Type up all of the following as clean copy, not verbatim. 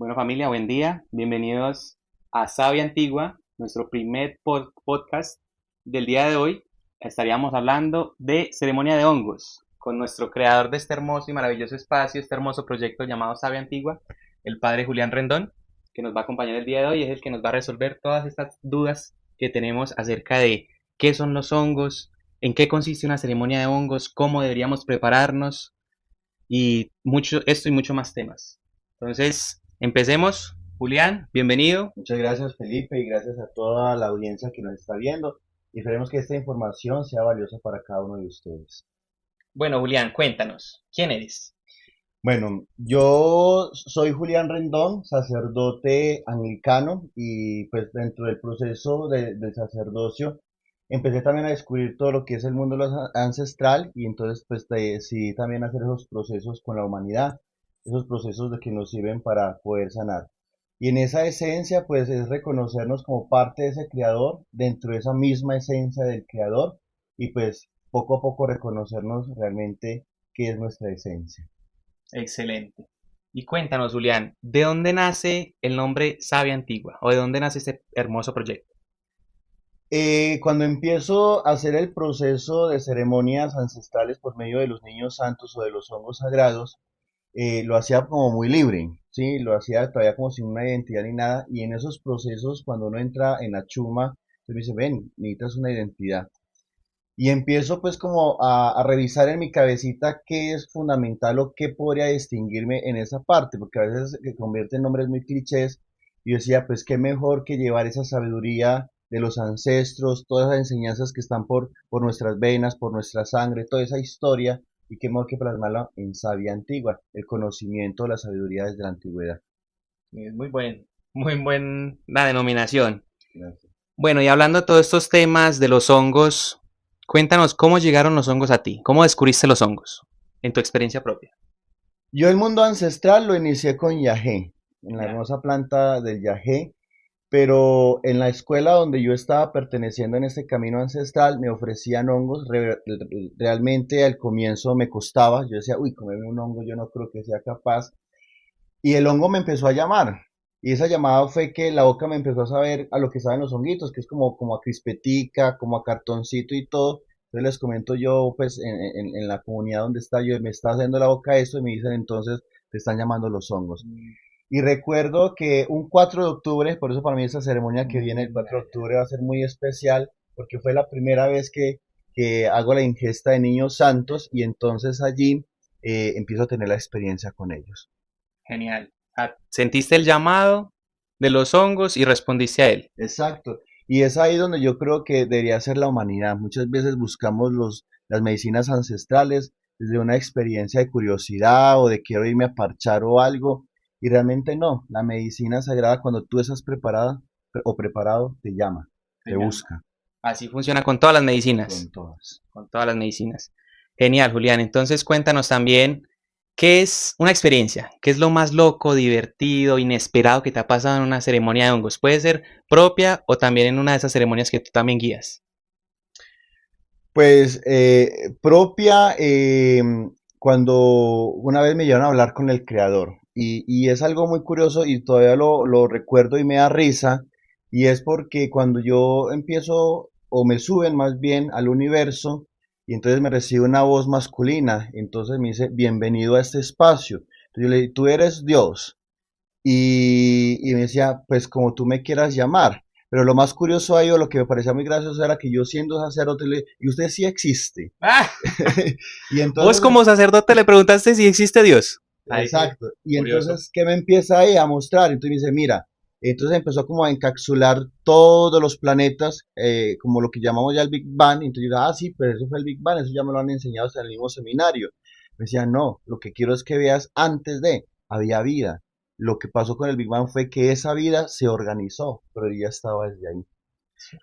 Bueno familia, buen día. Bienvenidos a Savia Antigua, nuestro primer podcast del día de hoy. Estaríamos hablando de ceremonia de hongos con nuestro creador de este hermoso y maravilloso espacio, este hermoso proyecto llamado Savia Antigua, el padre Julián Rendón, que nos va a acompañar el día de hoy y es el que nos va a resolver todas estas dudas que tenemos acerca de qué son los hongos, en qué consiste una ceremonia de hongos, cómo deberíamos prepararnos y mucho esto y mucho más temas. Entonces, empecemos. Julián, bienvenido. Muchas gracias Felipe y gracias a toda la audiencia que nos está viendo y esperemos que esta información sea valiosa para cada uno de ustedes. Bueno, Julián, cuéntanos, ¿quién eres? Bueno, yo soy Julián Rendón, sacerdote anglicano y pues dentro del proceso del sacerdocio empecé también a descubrir todo lo que es el mundo ancestral y entonces pues decidí también hacer esos procesos con la humanidad, esos procesos de que nos sirven para poder sanar. Y en esa esencia pues es reconocernos como parte de ese creador, dentro de esa misma esencia del creador y pues poco a poco reconocernos realmente qué es nuestra esencia. Excelente. Y cuéntanos, Julián, ¿de dónde nace el nombre Savia Antigua? ¿O de dónde nace este hermoso proyecto? Cuando empiezo a hacer el proceso de ceremonias ancestrales por medio de los niños santos o de los hongos sagrados, lo hacía como muy libre, ¿sí? Lo hacía todavía como sin una identidad ni nada, y en esos procesos, cuando uno entra en la chuma, se me dice, ven, necesitas una identidad. Y empiezo pues como a revisar en mi cabecita qué es fundamental o qué podría distinguirme en esa parte, porque a veces se convierte en nombres muy clichés y yo decía pues qué mejor que llevar esa sabiduría de los ancestros, todas esas enseñanzas que están por nuestras venas, por nuestra sangre, toda esa historia y qué mejor que plasmarla en savia antigua, el conocimiento, la sabiduría desde la antigüedad. Es muy buena denominación. Gracias. Bueno, y hablando de todos estos temas de los hongos, cuéntanos cómo llegaron los hongos a ti, cómo descubriste los hongos en tu experiencia propia. Yo el mundo ancestral lo inicié con yagé, en la Ya. hermosa planta del yagé. Pero en la escuela donde yo estaba perteneciendo en este camino ancestral me ofrecían hongos, realmente al comienzo me costaba, yo decía, uy, comerme un hongo yo no creo que sea capaz, y el hongo me empezó a llamar, y esa llamada fue que la boca me empezó a saber a lo que saben los honguitos, que es como a crispetica, como a cartoncito y todo. Entonces les comento yo, pues en la comunidad donde está yo, me está haciendo la boca eso y me dicen entonces, te están llamando los hongos. Y recuerdo que un 4 de octubre, por eso para mí esa ceremonia que viene el 4 de octubre va a ser muy especial, porque fue la primera vez que hago la ingesta de niños santos y entonces allí empiezo a tener la experiencia con ellos. Genial. Sentiste el llamado de los hongos y respondiste a él. Exacto. Y es ahí donde yo creo que debería ser la humanidad. Muchas veces buscamos las medicinas ancestrales desde una experiencia de curiosidad o de quiero irme a parchar o algo, y realmente no. La medicina sagrada, cuando tú estás preparada o preparado, te llama, Se te llama. busca Así funciona con todas las con medicinas. todas. Con todas las medicinas. Genial, Julián. Entonces cuéntanos también qué es una experiencia, qué es lo más loco, divertido, inesperado que te ha pasado en una ceremonia de hongos. Puede ser propia o también en una de esas ceremonias que tú también guías. Pues propia, cuando una vez me llevaron a hablar con el creador y es algo muy curioso y todavía lo recuerdo y me da risa y es porque cuando yo empiezo o me suben más bien al universo y entonces me recibe una voz masculina, entonces me dice bienvenido a este espacio. Entonces yo le dije, tú eres Dios y me decía, pues como tú me quieras llamar. Pero lo más curioso ahí, o lo que me parecía muy gracioso, era que yo siendo sacerdote, y usted sí existe. ¡Ah! Y Vos entonces, como sacerdote le preguntaste si existe Dios. Ay, qué exacto. Y curioso. entonces, ¿qué me empieza ahí a mostrar? Entonces me dice, mira, entonces empezó como a encapsular todos los planetas, como lo que llamamos ya el Big Bang. Entonces yo digo, ah, sí, pero eso fue el Big Bang, eso ya me lo han enseñado hasta en el mismo seminario. Me decía, no, lo que quiero es que veas antes de, había vida. Lo que pasó con el Big Bang fue que esa vida se organizó, pero ya estaba desde ahí.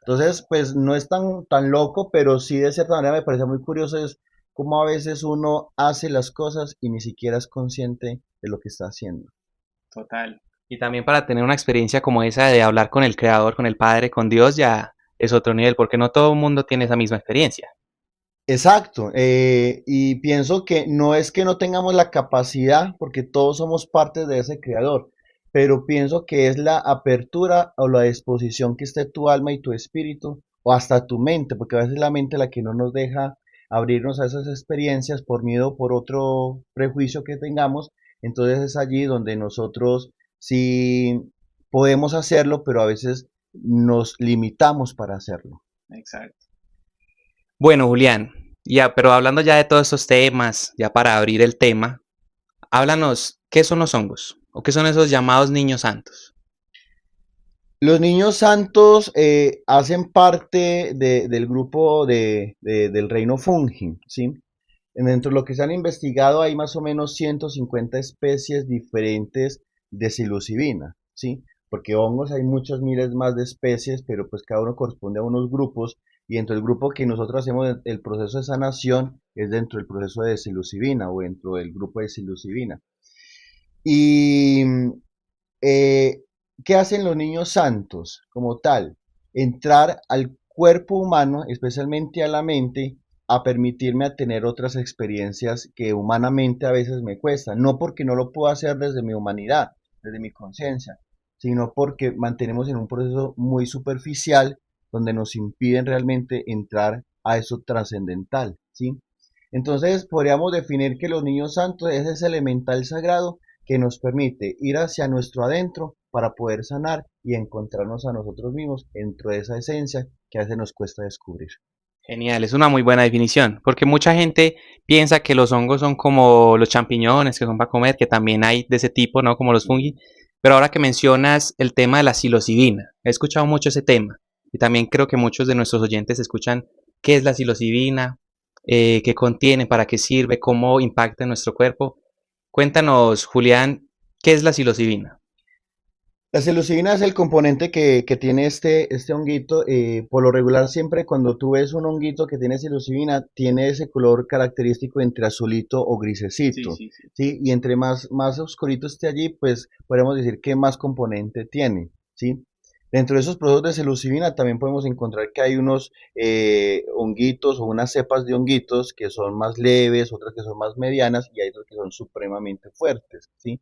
Entonces, pues no es tan loco, pero sí de cierta manera me parece muy curioso es cómo a veces uno hace las cosas y ni siquiera es consciente de lo que está haciendo. Total. Y también para tener una experiencia como esa de hablar con el Creador, con el Padre, con Dios, ya es otro nivel, porque no todo el mundo tiene esa misma experiencia. Exacto, y pienso que no es que no tengamos la capacidad, porque todos somos parte de ese creador, pero pienso que es la apertura o la disposición que esté tu alma y tu espíritu, o hasta tu mente, porque a veces la mente es la que no nos deja abrirnos a esas experiencias por miedo, por otro prejuicio que tengamos. Entonces es allí donde nosotros sí podemos hacerlo, pero a veces nos limitamos para hacerlo. Exacto. Bueno, Julián, ya, pero hablando ya de todos estos temas, ya para abrir el tema, háblanos, ¿qué son los hongos? ¿O qué son esos llamados niños santos? Los niños santos hacen parte del grupo del reino fungi, ¿sí? Dentro de lo que se han investigado hay más o menos 150 especies diferentes de psilocibina, ¿sí? Porque hongos hay muchas miles más de especies, pero pues cada uno corresponde a unos grupos y dentro del grupo que nosotros hacemos el proceso de sanación es dentro del proceso de psilocibina o dentro del grupo de psilocibina. Y eh, ¿qué hacen los niños santos como tal? Entrar al cuerpo humano, especialmente a la mente, a permitirme a tener otras experiencias que humanamente a veces me cuestan, no porque no lo puedo hacer desde mi humanidad, desde mi conciencia, sino porque mantenemos en un proceso muy superficial donde nos impiden realmente entrar a eso trascendental, ¿sí? Entonces podríamos definir que los niños santos es ese elemental sagrado que nos permite ir hacia nuestro adentro para poder sanar y encontrarnos a nosotros mismos dentro de esa esencia que a veces nos cuesta descubrir. Genial, es una muy buena definición, porque mucha gente piensa que los hongos son como los champiñones que son para comer, que también hay de ese tipo, ¿no? Como los fungi. Pero ahora que mencionas el tema de la psilocibina, he escuchado mucho ese tema y también creo que muchos de nuestros oyentes escuchan qué es la psilocibina, qué contiene, para qué sirve, cómo impacta en nuestro cuerpo. Cuéntanos, Julián, ¿qué es la psilocibina? La psilocibina es el componente que tiene este honguito. Por lo regular, siempre cuando tú ves un honguito que tiene psilocibina, tiene ese color característico entre azulito o Sí, grisecito, sí, sí. ¿sí? Y entre más oscurito esté allí, pues podemos decir que más componente tiene, ¿sí? Dentro de esos productos de psilocibina también podemos encontrar que hay unos honguitos o unas cepas de honguitos que son más leves, otras que son más medianas y hay otras que son supremamente fuertes, ¿sí?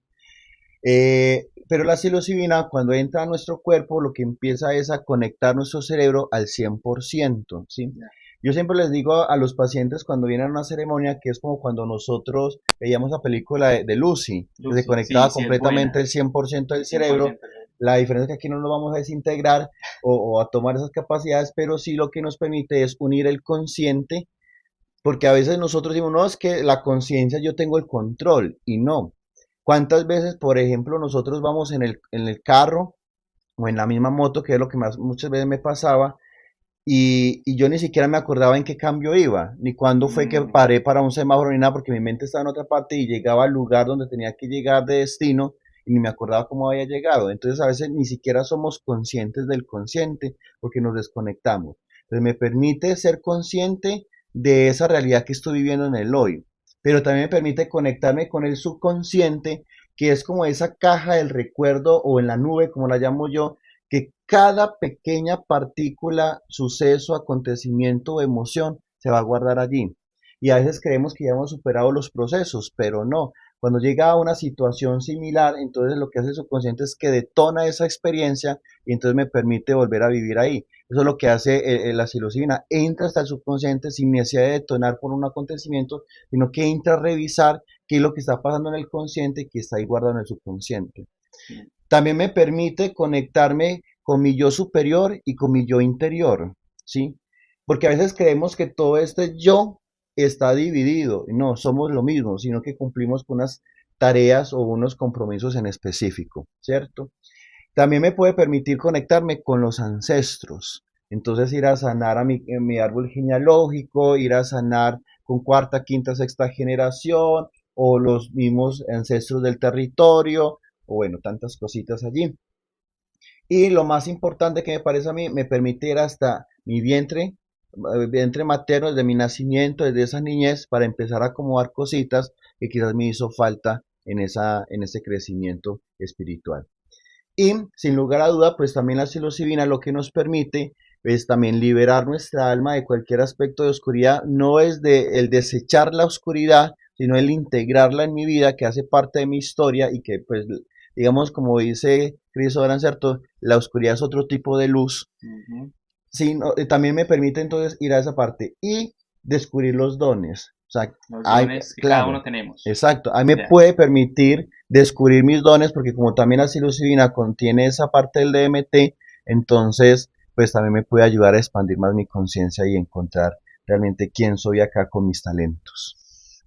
Pero la psilocibina, cuando entra a nuestro cuerpo, lo que empieza es a conectar nuestro cerebro al 100%, ¿sí? Ya. Yo siempre les digo a los pacientes cuando vienen a una ceremonia que es como cuando nosotros veíamos la película de Lucy, que se Lucy, sí, conectaba sí, es completamente buena. el 100% del cerebro. 100%. La diferencia es que aquí no nos vamos a desintegrar o a tomar esas capacidades, pero sí lo que nos permite es unir el consciente, porque a veces nosotros decimos, no, es que la conciencia yo tengo el control, y no. ¿Cuántas veces, por ejemplo, nosotros vamos en el carro o en la misma moto, que es lo que más, muchas veces me pasaba, y yo ni siquiera me acordaba en qué cambio iba, ni cuándo fue que Mm, paré para un semáforo ni nada, porque mi mente estaba en otra parte y llegaba al lugar donde tenía que llegar de destino y ni me acordaba cómo había llegado. Entonces a veces ni siquiera somos conscientes del consciente porque nos desconectamos. Entonces me permite ser consciente de esa realidad que estoy viviendo en el hoy, pero también me permite conectarme con el subconsciente, que es como esa caja del recuerdo o en la nube, como la llamo yo, que cada pequeña partícula, suceso, acontecimiento o emoción se va a guardar allí. Y a veces creemos que ya hemos superado los procesos, pero no. Cuando llega a una situación similar, entonces lo que hace el subconsciente es que detona esa experiencia y entonces me permite volver a vivir ahí. Eso es lo que hace la psilocibina. Entra hasta el subconsciente sin necesidad de detonar por un acontecimiento, sino que entra a revisar qué es lo que está pasando en el consciente que está ahí guardado en el subconsciente. sí. También me permite conectarme con mi yo superior y con mi yo interior, ¿sí? Porque a veces creemos que todo este yo está dividido. Y no, somos lo mismo, sino que cumplimos con unas tareas o unos compromisos en específico, ¿cierto? También me puede permitir conectarme con los ancestros. Entonces ir a sanar a mi árbol genealógico, ir a sanar con cuarta, quinta, sexta generación o los mismos ancestros del territorio o bueno, tantas cositas allí. Y lo más importante que me parece a mí, me permite ir hasta mi vientre materno desde mi nacimiento, desde esa niñez, para empezar a acomodar cositas que quizás me hizo falta en ese crecimiento espiritual. Y sin lugar a duda, pues también la psilocibina lo que nos permite es también liberar nuestra alma de cualquier aspecto de oscuridad. No es de el desechar la oscuridad, sino el integrarla en mi vida, que hace parte de mi historia y que pues digamos, como dice Chris Oran, ¿cierto? La oscuridad es otro tipo de luz. Ujú. Sí, también me permite entonces ir a esa parte y descubrir los dones. O sea, Los hay, dones que cada uno claro, tenemos. exacto. A mí me Ya. puede permitir descubrir mis dones porque como también la psilocibina contiene esa parte del DMT, entonces pues también me puede ayudar a expandir más mi conciencia y encontrar realmente quién soy acá con mis talentos.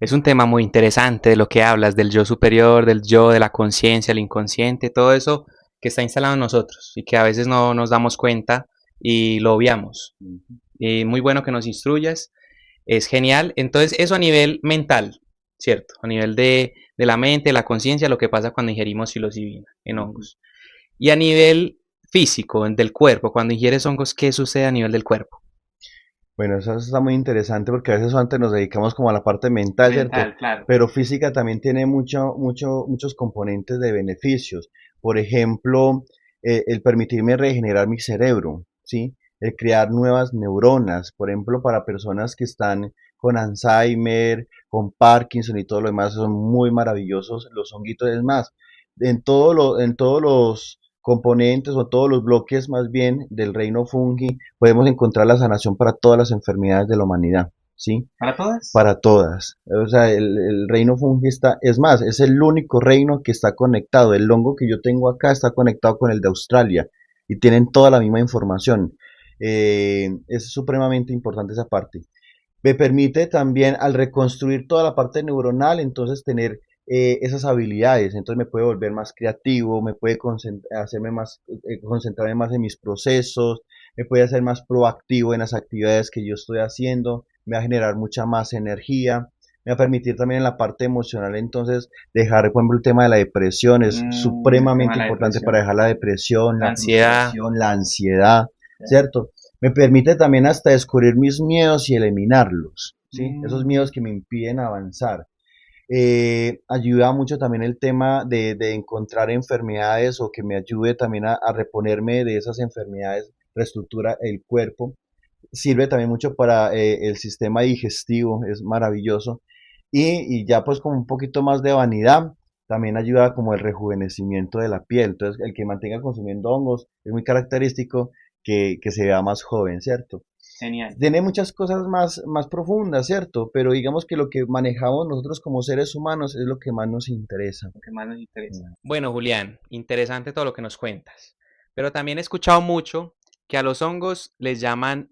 Es un tema muy interesante de lo que hablas, del yo superior, del yo, de la conciencia, el inconsciente, todo eso que está instalado en nosotros y que a veces no nos damos cuenta y lo obviamos. Y muy bueno que nos instruyas, es genial. Entonces, eso a nivel mental, ¿cierto? A nivel de la mente, la conciencia, lo que pasa cuando ingerimos psilocibina en Ujú. hongos. Y a nivel físico, del cuerpo, cuando ingieres hongos, ¿qué sucede a nivel del cuerpo? Bueno, eso está muy interesante porque a veces antes nos dedicamos como a la parte mental, ¿cierto? Mental, claro. Pero física también tiene muchos componentes de beneficios. Por ejemplo, el permitirme regenerar mi cerebro, ¿sí? El crear nuevas neuronas, por ejemplo, para personas que están con Alzheimer, con Parkinson y todo lo demás, son muy maravillosos los honguitos. Es más, en todos los componentes o todos los bloques más bien del reino fungi podemos encontrar la sanación para todas las enfermedades de la humanidad, ¿sí? ¿Para todas? Para todas. O sea, el reino fungi está, es más, es el único reino que está conectado. El hongo que yo tengo acá está conectado con el de Australia y tienen toda la misma información. Es supremamente importante esa parte. Me permite también al reconstruir toda la parte neuronal, entonces tener esas habilidades, entonces me puede volver más creativo, me puede hacerme más, concentrarme más en mis procesos, me puede hacer más proactivo en las actividades que yo estoy haciendo, me va a generar mucha más energía, me va a permitir también en la parte emocional, entonces dejar, por ejemplo, el tema de la depresión es El tema de supremamente la importante para depresión. dejar la depresión, La la ansiedad. frustración, la ansiedad, Ya. ¿cierto? Me permite también hasta descubrir mis miedos y eliminarlos, ¿sí? Esos Mm, miedos que me impiden avanzar. Ayuda mucho también el tema de encontrar enfermedades o que me ayude también a reponerme de esas enfermedades, reestructura el cuerpo. Sirve también mucho para el sistema digestivo, es maravilloso. Y ya pues como un poquito más de vanidad, también ayuda como el rejuvenecimiento de la piel. Entonces el que mantenga consumiendo hongos es muy característico que se vea más joven, ¿cierto? genial. Tiene muchas cosas más profundas, ¿cierto? Pero digamos que lo que manejamos nosotros como seres humanos es lo que más nos interesa. Lo que más nos interesa. Bueno, Julián, interesante todo lo que nos cuentas. Pero también he escuchado mucho que a los hongos les llaman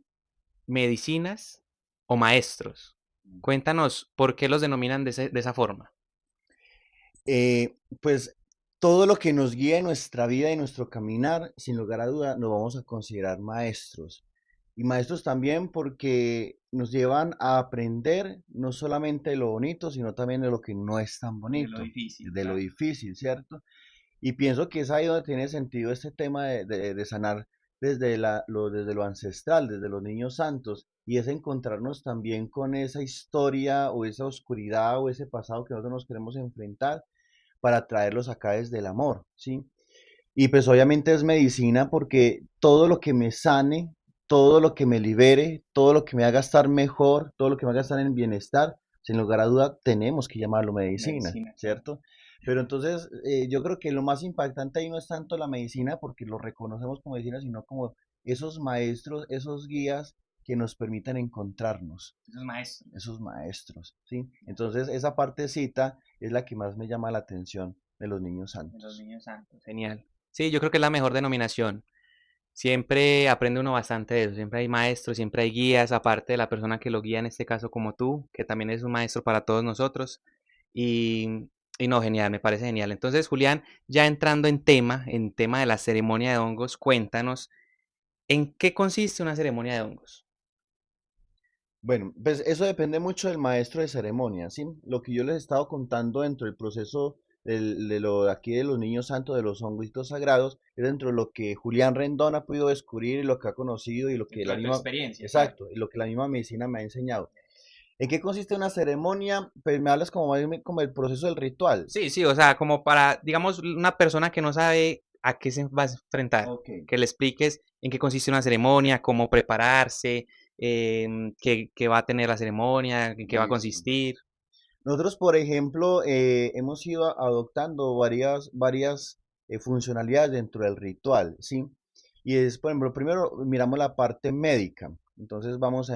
medicinas o maestros. Cuéntanos por qué los denominan de esa forma. Pues todo lo que nos guía en nuestra vida y nuestro caminar, sin lugar a duda, nos vamos a considerar maestros. Y maestros también porque nos llevan a aprender no solamente de lo bonito, sino también de lo que no es tan De lo bonito, difícil, de lo claro. difícil, ¿cierto? Y pienso que es ahí donde tiene sentido este tema de sanar desde lo ancestral, desde los niños santos, y es encontrarnos también con esa historia o esa oscuridad o ese pasado que nosotros nos queremos enfrentar para traerlos acá desde el amor, ¿sí? Y pues obviamente es medicina porque todo lo que me sane, todo lo que me libere, todo lo que me haga estar mejor, todo lo que me haga estar en bienestar, sin lugar a duda tenemos que llamarlo medicina, Medicina, claro. ¿cierto? Pero entonces yo creo que lo más impactante ahí no es tanto la medicina porque lo reconocemos como medicina, sino como esos maestros, esos guías que nos permiten encontrarnos, Esos maestros. esos maestros, ¿sí? Entonces esa partecita es la que más me llama la atención de los niños De los santos. niños santos. Genial. Sí, yo creo que es la mejor denominación. Siempre aprende uno bastante de eso. Siempre hay maestros, siempre hay guías, aparte de la persona que lo guía, en este caso como tú, que también es un maestro para todos nosotros. Y, y no, genial, me parece genial. Entonces, Julián, ya entrando en tema de la ceremonia de hongos, cuéntanos, ¿en qué consiste una ceremonia de hongos? Bueno, pues eso depende mucho del maestro de ceremonia, ¿sí? Lo que yo les he estado contando dentro del proceso de lo de aquí de los niños santos, de los honguitos sagrados, es dentro de lo que Julián Rendón ha podido descubrir y lo que ha conocido y lo que Dentro la de tu misma, experiencia, claro. exacto, y lo que la misma medicina me ha enseñado. ¿En qué consiste una ceremonia? Pues me hablas como más bien como el proceso del ritual. Sí, sí, o sea, como para, digamos, una persona que no sabe a qué se va a enfrentar, Ok. que le expliques en qué consiste una ceremonia, cómo prepararse, qué va a tener la ceremonia, en qué va a Listo. consistir. Nosotros, por ejemplo, hemos ido adoptando varias funcionalidades dentro del ritual, ¿sí? Y es, por ejemplo, primero miramos la parte médica. Entonces vamos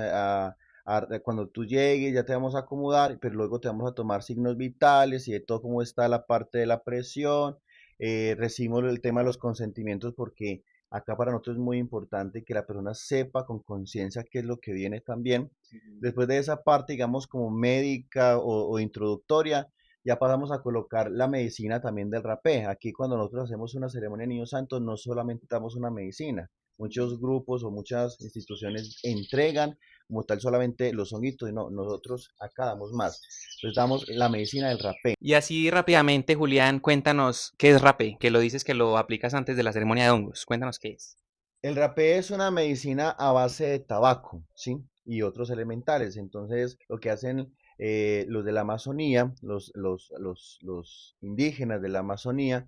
cuando tú llegues ya te vamos a acomodar, pero luego te vamos a tomar signos vitales y de todo cómo está la parte de la presión. Recibimos el tema de los consentimientos porque acá para nosotros es muy importante que la persona sepa con conciencia qué es lo que viene también. Ujú. Después de esa parte, digamos, como médica o introductoria, ya pasamos a colocar la medicina también del rapé. Aquí cuando nosotros hacemos una ceremonia de Niños Santos, no solamente damos una medicina. Muchos grupos o muchas instituciones entregan como tal solamente los honguitos y no, nosotros acá damos más. Entonces damos la medicina del rapé. Y así rápidamente, Julián, cuéntanos qué es rapé, que lo dices que lo aplicas antes de la ceremonia de hongos. Cuéntanos qué es. El rapé es una medicina a base de tabaco, ¿sí? Y otros elementales. Entonces, lo que hacen los de la Amazonía, los indígenas de la Amazonía,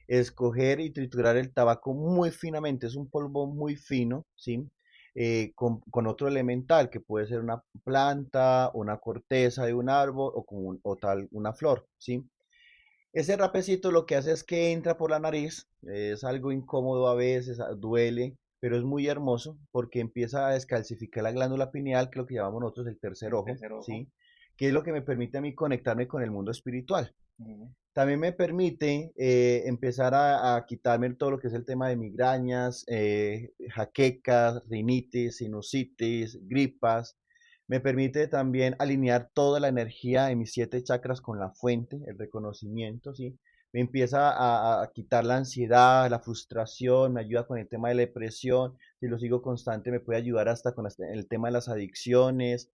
es coger y triturar el tabaco muy finamente. Es un polvo muy fino, ¿sí? Con otro elemental, que puede ser una planta, una corteza de un árbol o tal, una flor, ¿sí? Ese rapecito lo que hace es que entra por la nariz, es algo incómodo a veces, duele, pero es muy hermoso porque empieza a descalcificar la glándula pineal, que es lo que llamamos nosotros el tercer El ojo, tercer ojo. ¿sí? Que es lo que me permite a mí conectarme con el mundo espiritual. Ujú. También me permite empezar a quitarme todo lo que es el tema de migrañas, jaquecas, rinitis, sinusitis, gripas. Me permite también alinear toda la energía de mis 7 chakras con la fuente, el reconocimiento, ¿sí? Me empieza a quitar la ansiedad, la frustración, me ayuda con el tema de la depresión. Si lo sigo constante, me puede ayudar hasta con el tema de las adicciones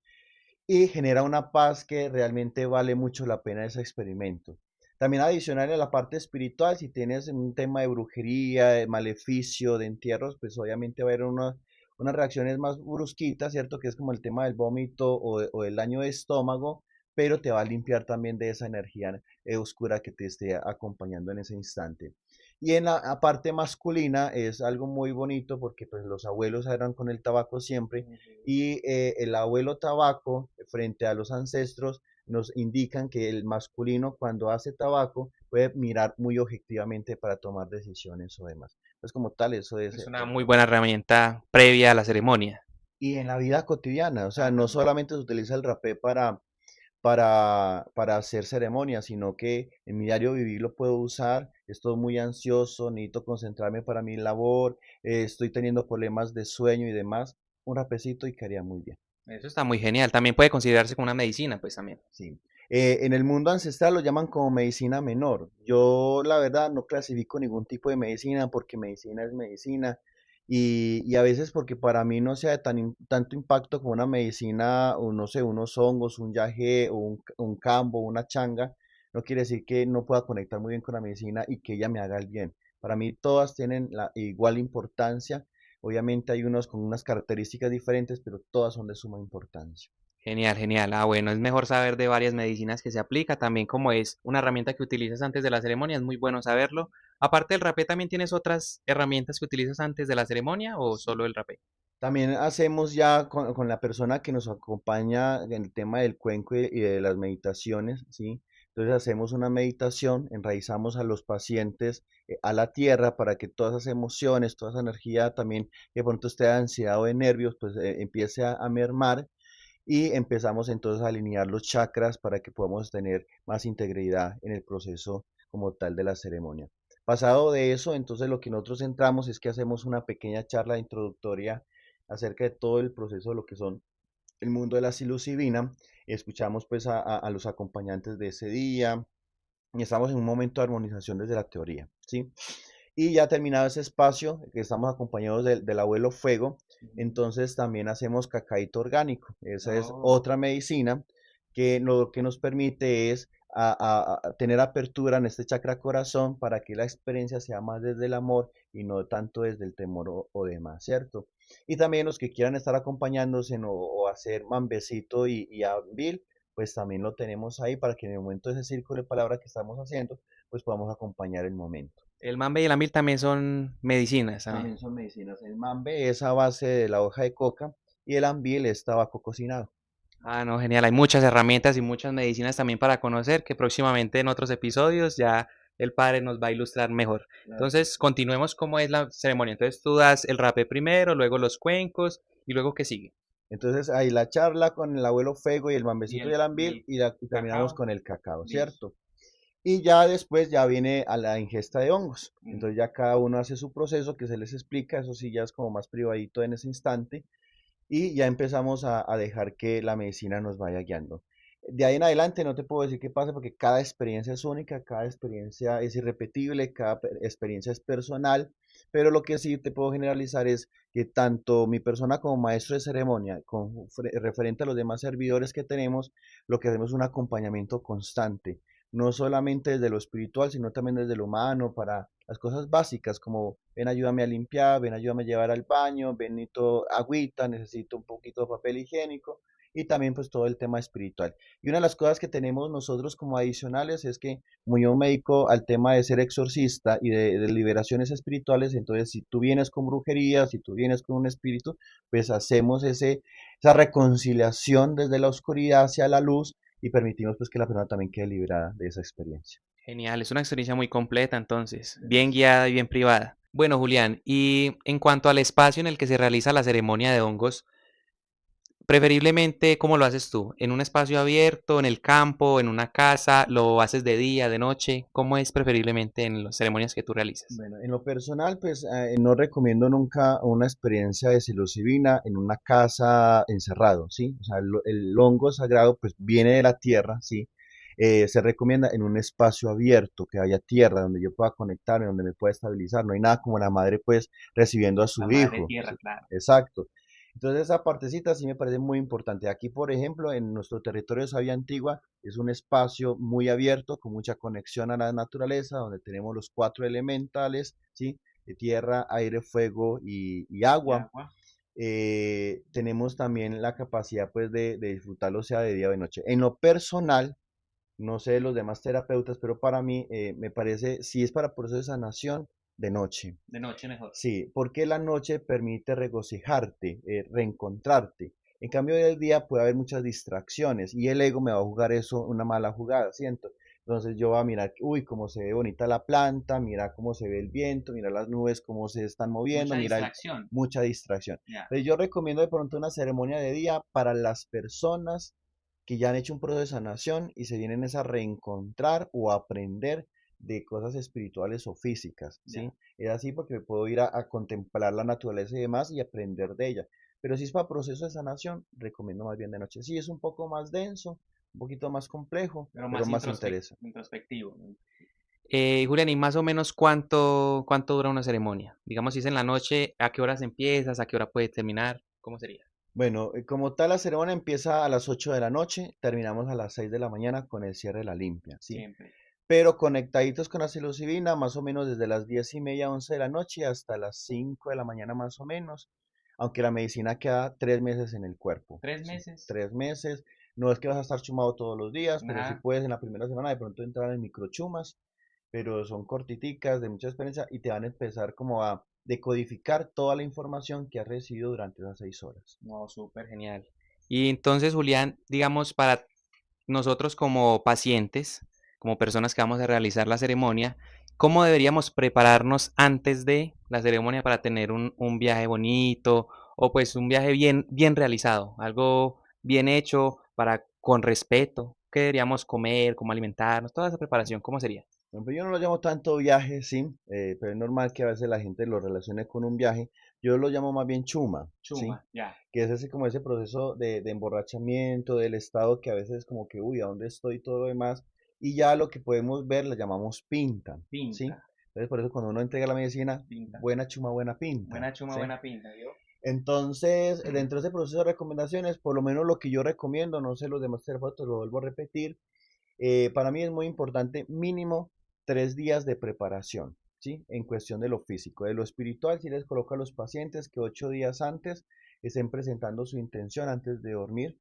y genera una paz que realmente vale mucho la pena ese experimento. También adicional a la parte espiritual, si tienes un tema de brujería, de maleficio, de entierros, pues obviamente va a haber unas reacciones más brusquitas, ¿cierto? Que es como el tema del vómito o el daño de estómago, pero te va a limpiar también de esa energía oscura que te esté acompañando en ese instante. Y en la parte masculina es algo muy bonito porque pues los abuelos eran con el tabaco siempre Ujú. y el abuelo tabaco frente a los ancestros nos indican que el masculino cuando hace tabaco puede mirar muy objetivamente para tomar decisiones o demás. Pues como tal, eso es Es una muy buena herramienta previa a la ceremonia. y en la vida cotidiana, o sea, Ah, no también. solamente se utiliza el rapé para hacer ceremonias, sino que en mi diario vivir lo puedo usar. Estoy muy ansioso, necesito concentrarme para mi labor, estoy teniendo problemas de sueño y demás. Un rapecito y quedaría muy bien. Eso está muy genial. También puede considerarse como una medicina, pues también. Sí. En el mundo ancestral lo llaman como medicina menor. Yo, la verdad, no clasifico ningún tipo de medicina porque medicina es medicina y a veces porque para mí no sea de tanto impacto como una medicina, o no sé, unos hongos, un yagé o un cambo, una changa, no quiere decir que no pueda conectar muy bien con la medicina y que ella me haga el bien. Para mí todas tienen la igual importancia. Obviamente hay unos con unas características diferentes, pero todas son de suma importancia. Genial, genial. Ah, bueno, es mejor saber de varias medicinas que se aplica, también como es una herramienta que utilizas antes de la ceremonia, es muy bueno saberlo. Aparte del rapé, ¿también tienes otras herramientas que utilizas antes de la ceremonia o Sí. solo el rapé? También hacemos ya con la persona que nos acompaña en el tema del cuenco y de las meditaciones, ¿sí? Entonces hacemos una meditación, enraizamos a los pacientes a la tierra para que todas esas emociones, toda esa energía también que de pronto esté de ansiedad o de nervios, pues empiece a mermar y empezamos entonces a alinear los chakras para que podamos tener más integridad en el proceso como tal de la ceremonia. Pasado de eso, entonces lo que nosotros entramos es que hacemos una pequeña charla introductoria acerca de todo el proceso de lo que son el mundo de la psilocibina. Escuchamos pues a los acompañantes de ese día y estamos en un momento de armonización desde la teoría, ¿sí? Y ya terminado ese espacio, que estamos acompañados del abuelo Fuego, Ujú. entonces también hacemos cacaíto orgánico. Esa es Oh, otra medicina que lo que nos permite es a tener apertura en este chakra corazón para que la experiencia sea más desde el amor y no tanto desde el temor o demás, ¿cierto? Y también los que quieran estar acompañándose o hacer mambecito y abil, pues también lo tenemos ahí para que en el momento de ese círculo de palabras que estamos haciendo, pues podamos acompañar el momento. el mambe y el amil también son medicinas también. También son medicinas. El mambe es a base de la hoja de coca y el ambil es tabaco cocinado. Ah, no, genial. Hay muchas herramientas y muchas medicinas también para conocer que próximamente en otros episodios ya el padre nos va a ilustrar mejor. Claro. Entonces, continuemos cómo es la ceremonia. Entonces, tú das el rapé primero, luego los cuencos y luego ¿qué sigue? Entonces ahí la charla con el abuelo Fego y el Y mambecito y el, el y ambir el y terminamos cacao. con el cacao, Listo. ¿cierto? Y ya después ya viene a la ingesta de hongos. Mm. Entonces ya cada uno hace su proceso que se les explica, eso sí ya es como más privadito en ese instante y ya empezamos a dejar que la medicina nos vaya guiando. De ahí en adelante no te puedo decir qué pasa porque cada experiencia es única, cada experiencia es irrepetible, cada experiencia es personal, pero lo que sí te puedo generalizar es que tanto mi persona como maestro de ceremonia, referente a los demás servidores que tenemos, lo que hacemos es un acompañamiento constante, no solamente desde lo espiritual, sino también desde lo humano, para las cosas básicas como ven, ayúdame a limpiar, ven, ayúdame a llevar al baño, ven, necesito agüita, necesito un poquito de papel higiénico y también pues todo el tema espiritual. Y una de las cosas que tenemos nosotros como adicionales es que como yo me dedico al tema de ser exorcista y de liberaciones espirituales, entonces si tú vienes con brujería, si tú vienes con un espíritu, pues hacemos esa reconciliación desde la oscuridad hacia la luz y permitimos pues que la persona también quede liberada de esa experiencia. Genial, es una experiencia muy completa entonces, bien guiada y bien privada. Bueno, Julián, y en cuanto al espacio en el que se realiza la ceremonia de hongos, preferiblemente, ¿cómo lo haces tú? ¿En un espacio abierto, en el campo, en una casa? ¿Lo haces de día, de noche? ¿Cómo es preferiblemente en las ceremonias que tú realizas? Bueno, en lo personal, pues no recomiendo nunca una experiencia de psilocibina en una casa encerrado, ¿sí? O sea, el hongo sagrado pues viene de la tierra, ¿sí? Se recomienda en un espacio abierto, que haya tierra, donde yo pueda conectarme, donde me pueda estabilizar. No hay nada como la madre pues recibiendo a La su madre hijo, tierra, ¿sí? claro. Exacto. Entonces esa partecita sí me parece muy importante. Aquí, por ejemplo, en nuestro territorio de Sabia Antigua es un espacio muy abierto, con mucha conexión a la naturaleza, donde tenemos los cuatro elementales, ¿sí? De tierra, aire, fuego y Y agua. agua. Tenemos también la capacidad pues de disfrutarlo sea de día o de noche. En lo personal, no sé de los demás terapeutas, pero para mí me parece, si es para proceso de sanación, de noche. De noche mejor. Sí, porque la noche permite regocijarte, reencontrarte. En cambio del día puede haber muchas distracciones y el ego me va a jugar eso una mala jugada, siento. Entonces yo voy a mirar, uy, cómo se ve bonita la planta, mira cómo se ve el viento, mira las nubes, cómo se están moviendo, Mucha mira distracción. mucha distracción. Ya. Entonces yo recomiendo de pronto una ceremonia de día para las personas que ya han hecho un proceso de sanación y se vienen es a reencontrar o a aprender de cosas espirituales o físicas, Ya. ¿sí? Es así porque me puedo ir a contemplar la naturaleza y demás y aprender de ella. Pero si es para proceso de sanación, recomiendo más bien de noche. Sí, es un poco más denso, un poquito más complejo, Pero pero más más interesa. introspectivo. Julián, ¿y más o menos cuánto dura una ceremonia? Digamos, si es en la noche, ¿a qué horas empiezas? ¿A qué hora puede terminar? ¿Cómo sería? Bueno, como tal, la ceremonia empieza a las 8 de la noche, terminamos a las 6 de la mañana con el cierre de la limpia, ¿sí? Siempre. Pero conectaditos con la psilocibina, más o menos desde las 10:30, 11 de la noche hasta las 5 de la mañana más o menos, aunque la medicina queda 3 meses en el cuerpo, ¿Tres ¿sí? meses? 3 meses, no es que vas a estar chumado todos los días, pero sí Nada. puedes en la primera semana de pronto entrar en microchumas, pero son cortiticas, de mucha experiencia, y te van a empezar como a decodificar toda la información que has recibido durante esas 6 horas. No, súper genial. Y entonces, Julián, digamos, para nosotros como pacientes, como personas que vamos a realizar la ceremonia, ¿cómo deberíamos prepararnos antes de la ceremonia para tener un viaje bonito o pues un viaje bien realizado, algo bien hecho para con respeto? ¿Qué deberíamos comer, cómo alimentarnos, toda esa preparación, cómo sería? Por ejemplo, yo no lo llamo tanto viaje, sí, pero es normal que a veces la gente lo relacione con un viaje. Yo lo llamo más bien chuma, ¿sí? Chuma, ya. Que es ese, como ese proceso de emborrachamiento del estado que a veces es como que, uy, ¿a dónde estoy? Y todo lo demás. Y ya lo que podemos ver lo llamamos pinta, ¿sí? Pinta, Entonces, por eso cuando uno entrega la medicina, pinta. buena chuma, buena pinta, Buena chuma, ¿sí? buena pinta, ¿vio? Entonces, dentro de ese proceso de recomendaciones, por lo menos lo que yo recomiendo, no sé los demás terapeutas, lo vuelvo a repetir, para mí es muy importante mínimo 3 días de preparación, ¿sí? En cuestión de lo físico. De lo espiritual, si les coloco a los pacientes que 8 días antes estén presentando su intención antes de dormir.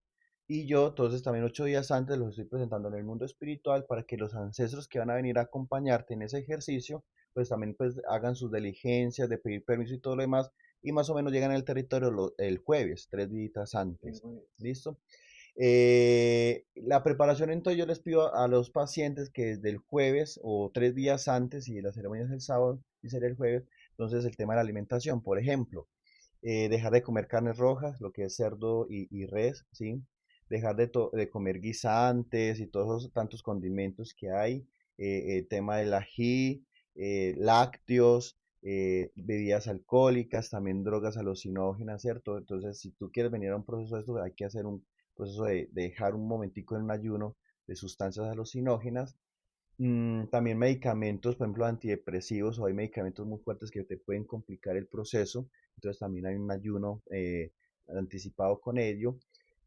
Y yo, entonces, también 8 días antes los estoy presentando en el mundo espiritual para que los ancestros que van a venir a acompañarte en ese ejercicio, pues también pues hagan sus diligencias de pedir permiso y todo lo demás. Y más o menos llegan al territorio el jueves, 3 días antes. ¿Listo? La preparación, entonces yo les pido a los pacientes que desde el jueves o 3 días antes, y la ceremonia es el sábado y sería el jueves, entonces el tema de la alimentación, por ejemplo, dejar de comer carnes rojas, lo que es cerdo y res, ¿sí? Dejar de comer guisantes y todos esos tantos condimentos que hay, el tema del ají, lácteos, bebidas alcohólicas, también drogas alucinógenas, ¿cierto? Entonces, si tú quieres venir a un proceso de esto, hay que hacer un proceso de dejar un momentico en un ayuno de sustancias alucinógenas. También medicamentos, por ejemplo, antidepresivos, o hay medicamentos muy fuertes que te pueden complicar el proceso, entonces también hay un ayuno anticipado con ello,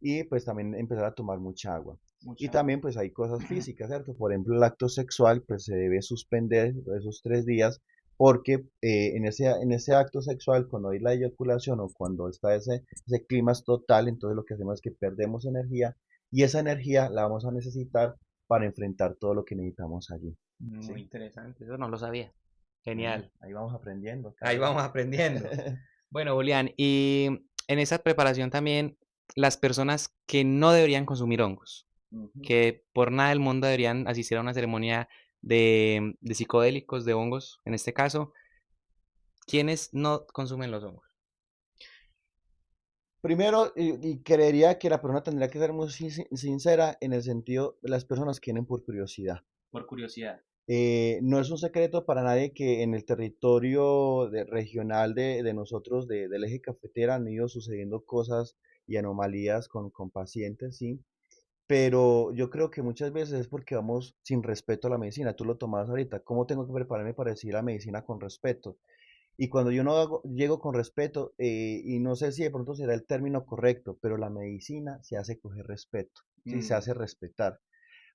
y pues también empezar a tomar mucha agua. Y Mucha agua. también pues hay cosas físicas, ¿cierto? Por ejemplo, el acto sexual pues se debe suspender esos 3 días porque en ese acto sexual, cuando hay la eyaculación o cuando está ese clima total, entonces lo que hacemos es que perdemos energía y esa energía la vamos a necesitar para enfrentar todo lo que necesitamos allí. Muy ¿Sí? interesante, eso no lo sabía. Bueno, Genial. ahí vamos aprendiendo cada Ahí día. vamos aprendiendo. Bueno, Julián, y en esa preparación también las personas que no deberían consumir hongos, Ujú. que por nada del mundo deberían asistir a una ceremonia de psicodélicos, de hongos, en este caso, ¿quiénes no consumen los hongos? Primero, y creería que la persona tendría que ser muy sincera en el sentido de las personas que vienen por curiosidad. Por curiosidad. No es un secreto para nadie que en el territorio regional de nosotros, del eje cafetero, han ido sucediendo cosas y anomalías con pacientes, ¿sí? Pero yo creo que muchas veces es porque vamos sin respeto a la medicina. Tú lo tomabas ahorita. ¿Cómo tengo que prepararme para decir la medicina con respeto? Y cuando yo no llego con respeto, y no sé si de pronto será el término correcto, pero la medicina se hace coger respeto, ¿sí? Se Mm, hace respetar,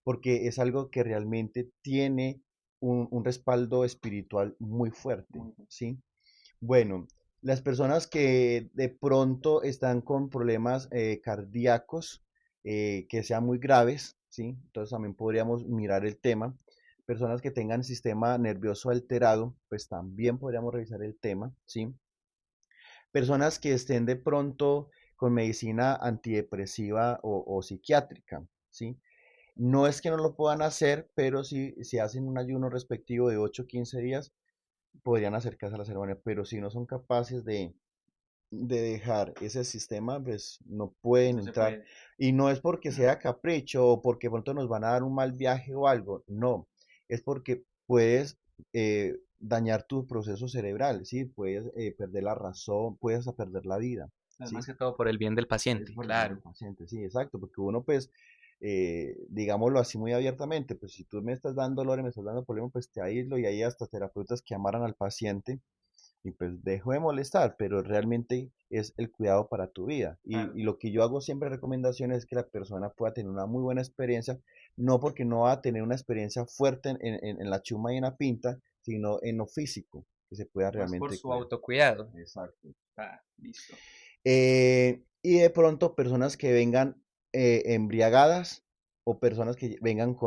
porque es algo que realmente tiene un respaldo espiritual muy fuerte, muy bien. ¿sí? Bueno, las personas que de pronto están con problemas cardíacos que sean muy graves, ¿sí? Entonces también podríamos mirar el tema. Personas que tengan sistema nervioso alterado, pues también podríamos revisar el tema, ¿sí? Personas que estén de pronto con medicina antidepresiva o psiquiátrica, ¿sí? No es que no lo puedan hacer, pero si hacen un ayuno respectivo de 8 o 15 días, podrían acercarse a la ceremonia, pero si no son capaces de dejar ese sistema, pues no pueden No se entrar. puede. Y no es porque sea capricho o porque pronto nos van a dar un mal viaje o algo, no, es porque puedes dañar tu proceso cerebral, ¿sí? Puedes perder la razón, puedes hasta perder la vida, Es más ¿sí? que todo por el bien del Es paciente, por el bien del claro. paciente, sí, exacto, porque uno pues, digámoslo así muy abiertamente, pues si tú me estás dando dolor y me estás dando problema, pues te aíslo y hay hasta terapeutas que amaran al paciente y pues dejo de molestar, pero realmente es el cuidado para tu vida. Claro. Y lo que yo hago siempre recomendaciones es que la persona pueda tener una muy buena experiencia, no porque no va a tener una experiencia fuerte en la chuma y en la pinta, sino en lo físico, que se pueda Más por realmente su cuidar. autocuidado. Exacto. Ah, listo. Y de pronto personas que vengan embriagadas o personas que vengan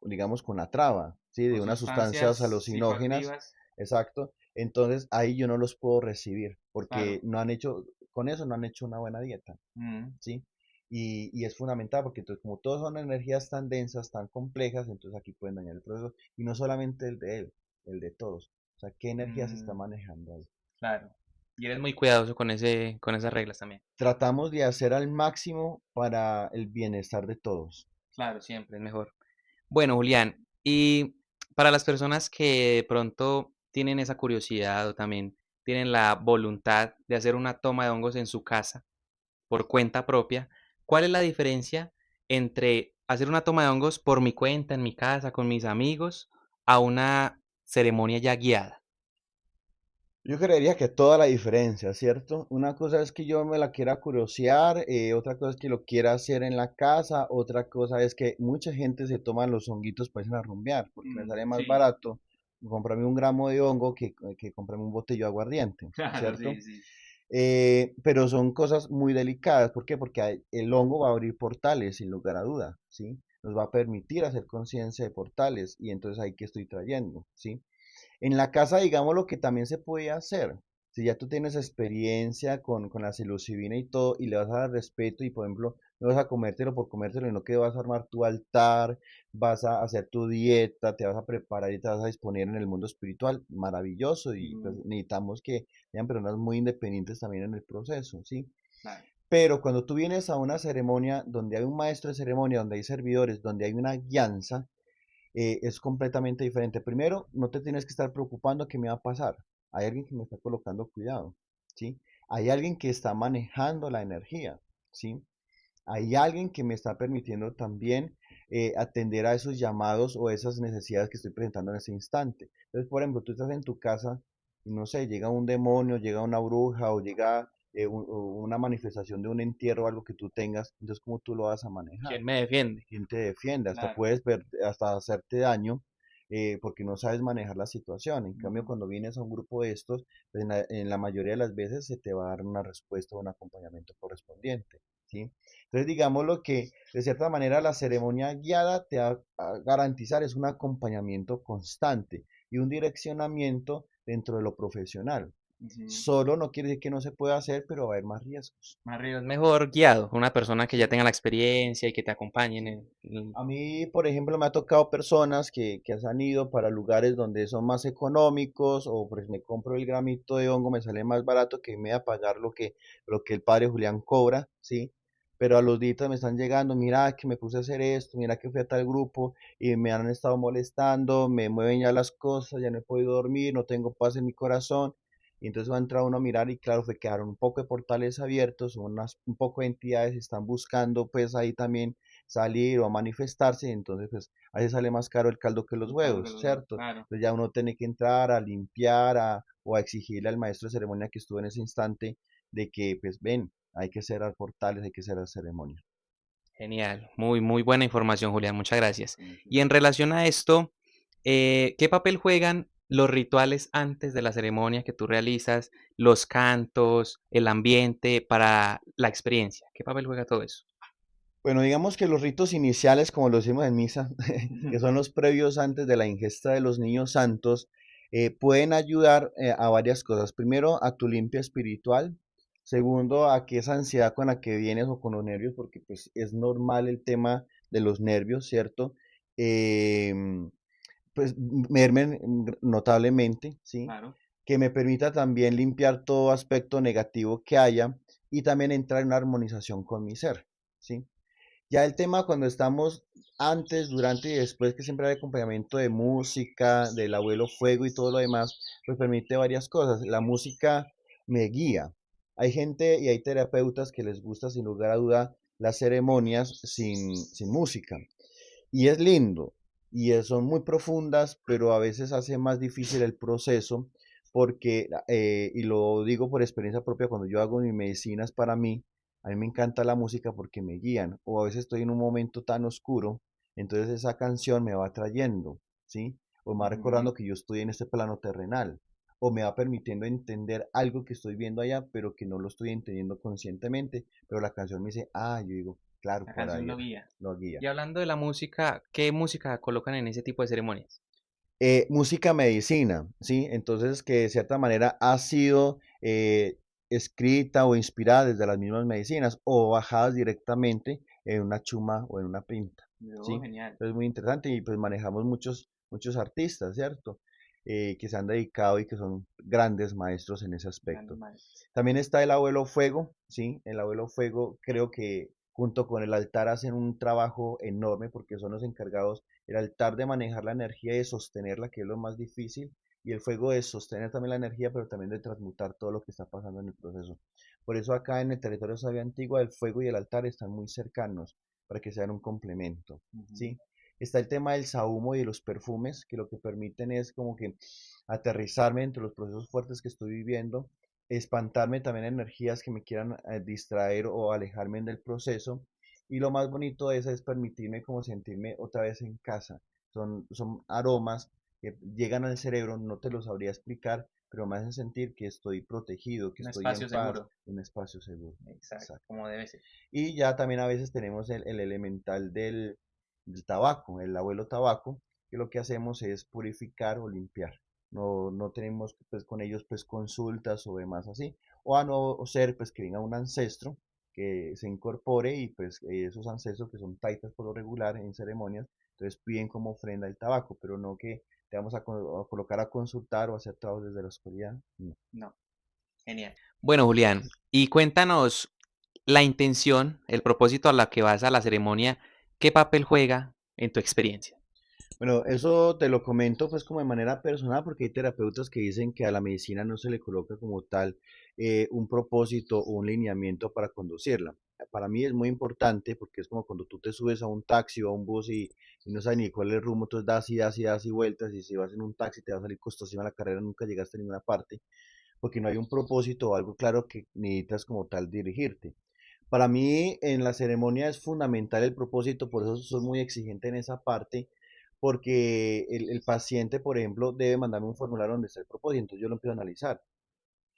digamos, con la traba, ¿sí? De Con unas sustancias sustancias alucinógenas, psicoactivas. exacto. Entonces ahí yo no los puedo recibir porque Claro. no han hecho, con eso no han hecho una buena dieta, Mm, ¿sí? Y es fundamental porque entonces como todas son energías tan densas, tan complejas, entonces aquí pueden dañar el proceso. Y no solamente el de él, el de todos. O sea, ¿qué energía se está mm, manejando ahí? claro. Y eres muy cuidadoso con con esas reglas también. Tratamos de hacer al máximo para el bienestar de todos. Claro, siempre es mejor. Bueno, Julián, y para las personas que de pronto tienen esa curiosidad o también tienen la voluntad de hacer una toma de hongos en su casa por cuenta propia, ¿cuál es la diferencia entre hacer una toma de hongos por mi cuenta, en mi casa, con mis amigos, a una ceremonia ya guiada? Yo creería que toda la diferencia, ¿cierto? Una cosa es que yo me la quiera curiosear, otra cosa es que lo quiera hacer en la casa, otra cosa es que mucha gente se toma los honguitos para irse a rumbear, porque me sale más Sí, barato comprarme un gramo de hongo que comprarme un botello de aguardiente, claro, sí, ¿cierto? sí. Pero son cosas muy delicadas. ¿Por qué? Porque el hongo va a abrir portales, sin lugar a duda, ¿sí? Nos va a permitir hacer conciencia de portales y entonces ahí que estoy trayendo, ¿sí? En la casa, digamos, lo que también se puede hacer. Si ya tú tienes experiencia con la psilocibina y todo, y le vas a dar respeto, y por ejemplo, no vas a comértelo por comértelo, sino que vas a armar tu altar, vas a hacer tu dieta, te vas a preparar y te vas a disponer en el mundo espiritual, maravilloso, y pues Mm, necesitamos que sean personas muy independientes también en el proceso, ¿sí? claro. Pero cuando tú vienes a una ceremonia donde hay un maestro de ceremonia, donde hay servidores, donde hay una guianza, es completamente diferente. Primero, no te tienes que estar preocupando qué me va a pasar. Hay alguien que me está colocando cuidado, ¿sí? Hay alguien que está manejando la energía, ¿sí? Hay alguien que me está permitiendo también atender a esos llamados o esas necesidades que estoy presentando en ese instante. Entonces, por ejemplo, tú estás en tu casa y no sé, llega un demonio, llega una bruja o llega o una manifestación de un entierro o algo que tú tengas, entonces, ¿cómo tú lo vas a manejar? ¿Quién me defiende? ¿Quién te defiende? Hasta Claro. puedes ver, hasta hacerte daño porque no sabes manejar la situación. En cambio, Mm, cuando vienes a un grupo de estos, pues en la mayoría de las veces se te va a dar una respuesta o un acompañamiento correspondiente, ¿sí? Entonces, digámoslo que de cierta manera la ceremonia guiada te va a garantizar es un acompañamiento constante y un direccionamiento dentro de lo profesional. ujú. Solo no quiere decir que no se pueda hacer, pero va a haber más riesgos. Más es mejor guiado, una persona que ya Sí, tenga la experiencia y que te acompañe en sí. el- A mí, por ejemplo, me ha tocado personas que han ido para lugares donde son más económicos o pues me compro el gramito de hongo, me sale más barato que me a pagar lo que el padre Julián cobra, ¿sí? Pero a los días me están llegando, mira que me puse a hacer esto, mira que fui a tal grupo y me han estado molestando, me mueven ya las cosas, ya no he podido dormir, no tengo paz en mi corazón. Y entonces va a entrar uno a mirar y claro, fue quedaron un poco de portales abiertos, un poco de entidades están buscando pues ahí también salir o a manifestarse, y entonces pues a veces sale más caro el caldo que los el caldo que huevos, los huevos, ¿cierto? claro. Entonces ya uno tiene que entrar a limpiar o a exigirle al maestro de ceremonia que estuvo en ese instante de que pues ven, hay que cerrar portales, hay que cerrar ceremonia. Genial, muy, muy buena información, Julián, muchas gracias. Ujú. Y en relación a esto, ¿qué papel juegan los rituales antes de la ceremonia que tú realizas, los cantos, el ambiente para la experiencia? ¿Qué papel juega todo eso? Bueno, digamos que los ritos iniciales, como lo decimos en misa, que son los previos antes de la ingesta de los niños santos, pueden ayudar a varias cosas. Primero, a tu limpia espiritual. Segundo, a que esa ansiedad con la que vienes o con los nervios, porque pues es normal el tema de los nervios, ¿cierto? Em, pues mermen notablemente, ¿sí? Claro. Que me permita también limpiar todo aspecto negativo que haya y también entrar en una armonización con mi ser, ¿sí? Ya el tema cuando estamos antes, durante y después, que siempre hay acompañamiento de música, del abuelo fuego y todo lo demás, pues permite varias cosas. La música me guía. Hay gente y hay terapeutas que les gusta sin lugar a duda las ceremonias sin música. Y es lindo, son muy profundas, pero a veces hace más difícil el proceso porque, y lo digo por experiencia propia, cuando yo hago mis medicinas para mí, a mí me encanta la música porque me guían, o a veces estoy en un momento tan oscuro, entonces esa canción me va trayendo, ¿sí? O me va Ujú. recordando que yo estoy en este plano terrenal, o me va permitiendo entender algo que estoy viendo allá, pero que no lo estoy entendiendo conscientemente, pero la canción me dice, ah, yo digo, claro, La por canción ahí lo era, guía. lo guía. Y hablando de la música, ¿qué música colocan en ese tipo de ceremonias? Música medicina, ¿sí? Entonces, que de cierta manera ha sido escrita o inspirada desde las mismas medicinas o bajadas directamente en una chuma o en una pinta, Oh, ¿sí? genial. Es muy interesante y pues manejamos muchos artistas, ¿cierto? Que se han dedicado y que son grandes maestros en ese Grandes aspecto. maestros. También está el abuelo fuego, ¿sí? El abuelo fuego creo que junto con el altar hacen un trabajo enorme porque son los encargados, el altar de manejar la energía y de sostenerla, que es lo más difícil, y el fuego de sostener también la energía, pero también de transmutar todo lo que está pasando en el proceso. Por eso acá en el territorio sabia antigua el fuego y el altar están muy cercanos para que sean un complemento, Ujú. ¿sí? Está el tema del sahumo y de los perfumes, que lo que permiten es como que aterrizarme entre los procesos fuertes que estoy viviendo, espantarme también energías que me quieran distraer o alejarme del proceso. Y lo más bonito de eso es permitirme como sentirme otra vez en casa. Son aromas que llegan al cerebro, no te lo sabría explicar, pero me hacen sentir que estoy protegido, que Un estoy en espacio paz, seguro. en un espacio seguro. Exacto, Exacto. como debe ser. Y ya también a veces tenemos el elemental del tabaco, el abuelo tabaco, que lo que hacemos es purificar o limpiar. No tenemos pues con ellos pues consultas o demás así. O a no ser pues que venga un ancestro que se incorpore y pues esos ancestros que son taitas por lo regular en ceremonias, entonces piden como ofrenda el tabaco, pero no que te vamos a colocar a consultar o a hacer trabajo desde la oscuridad. No. No, genial. Bueno, Julián, y cuéntanos la intención, el propósito a la que vas a la ceremonia, ¿qué papel juega en tu experiencia? Bueno, eso te lo comento pues como de manera personal porque hay terapeutas que dicen que a la medicina no se le coloca como tal un propósito o un lineamiento para conducirla. Para mí es muy importante porque es como cuando tú te subes a un taxi o a un bus y no sabes ni cuál es el rumbo, entonces das y das y das y vueltas y si vas en un taxi te va a salir costosísima la carrera, nunca llegaste a ninguna parte porque no hay un propósito o algo claro que necesitas como tal dirigirte. Para mí en la ceremonia es fundamental el propósito, por eso soy muy exigente en esa parte, porque el paciente, por ejemplo, debe mandarme un formulario donde está el propósito, entonces yo lo empiezo a analizar.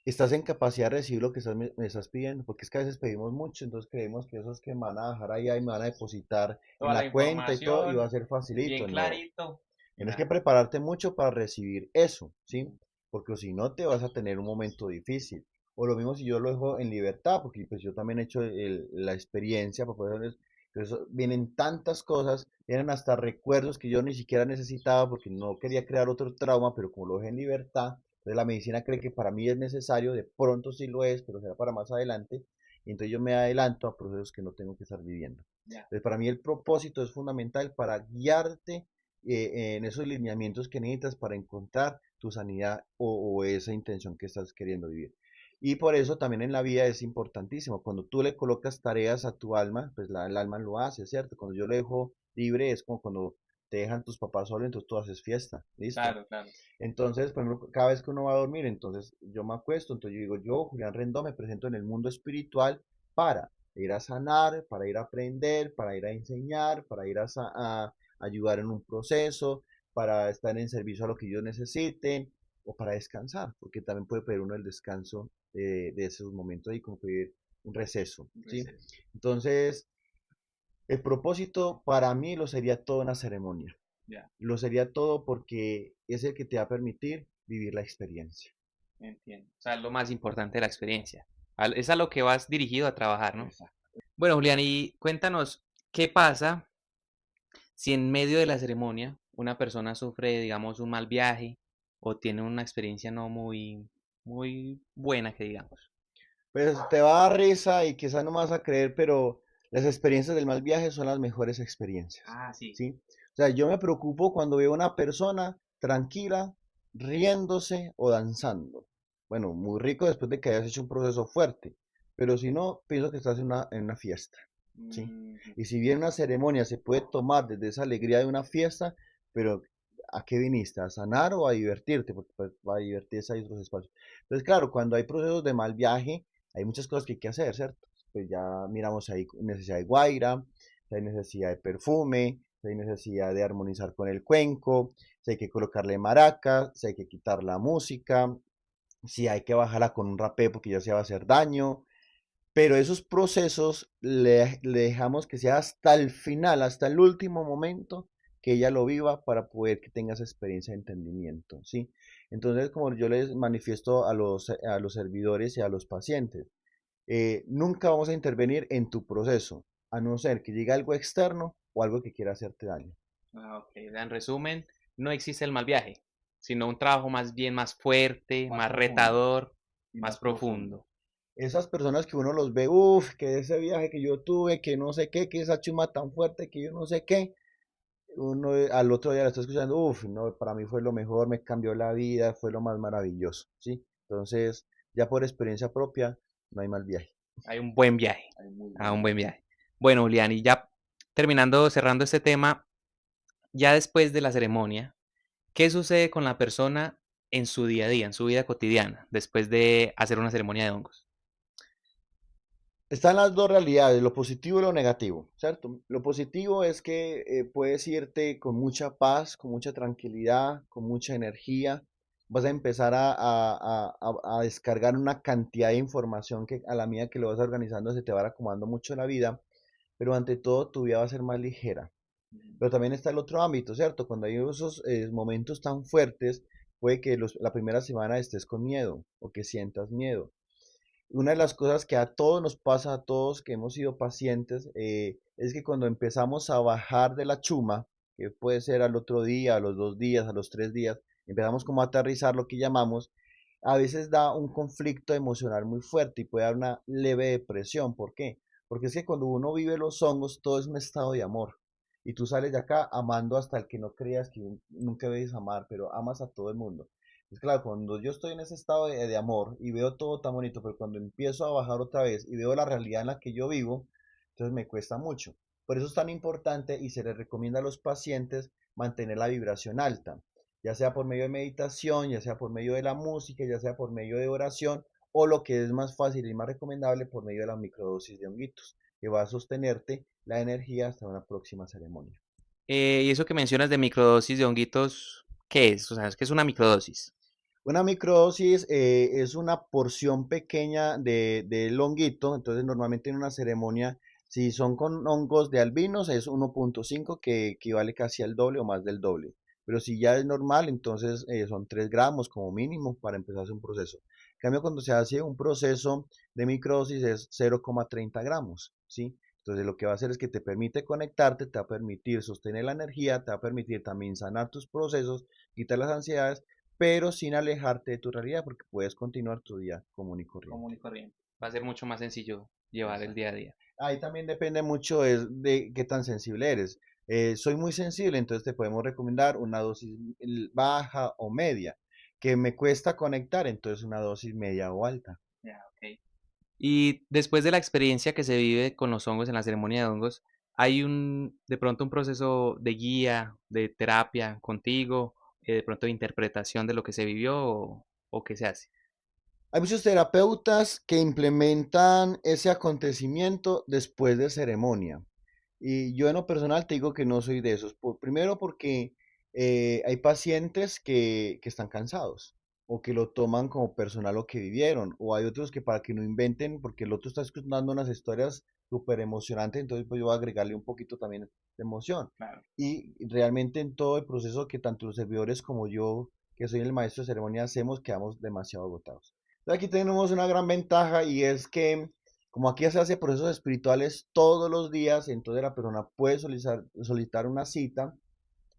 ¿Estás en capacidad de recibir lo que me estás pidiendo? Porque es que a veces pedimos mucho, entonces creemos que esos que me van a dejar ahí me van a depositar en Toda la la cuenta y todo, y va a información, ser bien facilito. No, clarito y tienes que nada. prepararte mucho para recibir eso, ¿sí? Porque si no te vas a tener un momento difícil. O lo mismo si yo lo dejo en libertad, porque pues yo también he hecho la experiencia para poder... Entonces vienen tantas cosas, vienen hasta recuerdos que yo ni siquiera necesitaba porque no quería crear otro trauma, pero como lo dejé en libertad, entonces la medicina cree que para mí es necesario, de pronto sí lo es, pero será para más adelante, y entonces yo me adelanto a procesos que no tengo que estar viviendo. Ya. Entonces para mí el propósito es fundamental para guiarte en esos lineamientos que necesitas para encontrar tu sanidad o esa intención que estás queriendo vivir. Y por eso también en la vida es importantísimo. Cuando tú le colocas tareas a tu alma, pues el alma lo hace, ¿cierto? Cuando yo lo dejo libre es como cuando te dejan tus papás solo, entonces tú haces fiesta, ¿listo? Claro, claro. Entonces, por ejemplo, cada vez que uno va a dormir, entonces yo me acuesto, entonces yo digo, yo, Julián Rendón, me presento en el mundo espiritual para ir a sanar, para ir a aprender, para ir a enseñar, para ir a ayudar en un proceso, para estar en servicio a lo que ellos necesiten o para descansar, porque también puede pedir uno el descanso de esos momentos y como pedir un receso, ¿sí? Receso. Entonces, el propósito para mí lo sería toda una ceremonia. Ya, Lo sería todo porque es el que te va a permitir vivir la experiencia. entiendo. O sea, lo más importante de la experiencia. Es a lo que vas dirigido a trabajar, ¿no? Exacto. Bueno, Julián, y cuéntanos, ¿qué pasa si en medio de la ceremonia una persona sufre, digamos, un mal viaje o tiene una experiencia no muy buena, que digamos? Pues te va a dar risa y quizás no me vas a creer, pero las experiencias del mal viaje son las mejores experiencias. Ah, sí. ¿Sí? O sea, yo me preocupo cuando veo una persona tranquila, riéndose o danzando. Bueno, muy rico después de que hayas hecho un proceso fuerte, pero si no, pienso que estás en una fiesta. ¿Sí? Mm, Y si bien una ceremonia se puede tomar desde esa alegría de una fiesta, pero ¿a qué viniste? ¿A sanar o a divertirte? Porque pues, para divertirse hay otros espacios. Entonces, claro, cuando hay procesos de mal viaje, hay muchas cosas que hay que hacer, ¿cierto? Pues ya miramos ahí necesidad de guaira, si hay necesidad de perfume, si hay necesidad de armonizar con el cuenco, si hay que colocarle maracas, si hay que quitar la música, si hay que bajarla con un rapé porque ya se va a hacer daño, pero esos procesos le dejamos que sea hasta el final, hasta el último momento que ella lo viva para poder que tenga esa experiencia de entendimiento, ¿sí? Entonces, como yo les manifiesto a los servidores y a los pacientes, nunca vamos a intervenir en tu proceso, a no ser que llegue algo externo o algo que quiera hacerte daño. ok, en resumen, no existe el mal viaje, sino un trabajo más bien más fuerte, Más más profundo retador, y más más profundo. profundo. Esas personas que uno los ve, uff, que ese viaje que yo tuve, que no sé qué, que esa chuma tan fuerte, que yo no sé qué, uno al otro día lo está escuchando, uff, no, para mí fue lo mejor, me cambió la vida, fue lo más maravilloso, ¿sí? Entonces, ya por experiencia propia, no hay mal viaje. Hay un buen viaje, Hay muy a buen un viaje. buen viaje. Bueno, Julián, y ya terminando, cerrando este tema, ya después de la ceremonia, ¿qué sucede con la persona en su día a día, en su vida cotidiana, después de hacer una ceremonia de hongos? Están las dos realidades, lo positivo y lo negativo, ¿cierto? Lo positivo es que puedes irte con mucha paz, con mucha tranquilidad, con mucha energía. Vas a empezar a descargar una cantidad de información que a la medida que lo vas organizando se te va acomodando mucho la vida, pero ante todo tu vida va a ser más ligera. Pero también está el otro ámbito, ¿cierto? Cuando hay esos momentos tan fuertes, puede que la primera semana estés con miedo o que sientas miedo. Una de las cosas que a todos nos pasa, a todos que hemos sido pacientes, es que cuando empezamos a bajar de la chuma, que puede ser al otro día, a los 2 días, a los 3 días, empezamos como a aterrizar lo que llamamos, a veces da un conflicto emocional muy fuerte y puede dar una leve depresión. ¿Por qué? Porque es que cuando uno vive los hongos, todo es un estado de amor. Y tú sales de acá amando hasta el que no creas que nunca debes amar, pero amas a todo el mundo. Es claro, cuando yo estoy en ese estado de amor y veo todo tan bonito, pero cuando empiezo a bajar otra vez y veo la realidad en la que yo vivo, entonces me cuesta mucho. Por eso es tan importante y se les recomienda a los pacientes mantener la vibración alta, ya sea por medio de meditación, ya sea por medio de la música, ya sea por medio de oración, o lo que es más fácil y más recomendable, por medio de la microdosis de honguitos, que va a sostenerte la energía hasta una próxima ceremonia. Y eso que mencionas de microdosis de honguitos, ¿qué es? O sea, ¿qué es una microdosis? Una microdosis es una porción pequeña del honguito, entonces normalmente en una ceremonia, si son con hongos de albinos, es 1.5 que equivale casi al doble o más del doble. Pero si ya es normal, entonces son 3 gramos como mínimo para empezar un proceso. En cambio, cuando se hace un proceso de microdosis es 0,30 gramos, ¿sí? Entonces lo que va a hacer es que te permite conectarte, te va a permitir sostener la energía, te va a permitir también sanar tus procesos, quitar las ansiedades, pero sin alejarte de tu realidad porque puedes continuar tu día común y Común corriente. y corriente. Va a ser mucho más sencillo llevar el Exacto. día a día. Ahí también depende mucho de qué tan sensible eres. Soy muy sensible, entonces te podemos recomendar una dosis baja o media. Que me cuesta conectar, entonces una dosis media o alta. Ya, ok. Y después de la experiencia que se vive con los hongos en la ceremonia de hongos, ¿hay de pronto un proceso de guía, de terapia contigo, de pronto de interpretación de lo que se vivió o qué se hace? Hay muchos terapeutas que implementan ese acontecimiento después de ceremonia. Y yo en lo personal te digo que no soy de esos. Primero porque hay pacientes que están cansados o que lo toman como personal lo que vivieron. O hay otros que para que no inventen, porque el otro está escuchando unas historias súper emocionantes, entonces pues yo voy a agregarle un poquito también de emoción. Claro. Y realmente en todo el proceso que tanto los servidores como yo, que soy el maestro de ceremonia, hacemos, quedamos demasiado agotados. Entonces aquí tenemos una gran ventaja y es que como aquí se hace procesos espirituales todos los días, entonces la persona puede solicitar una cita,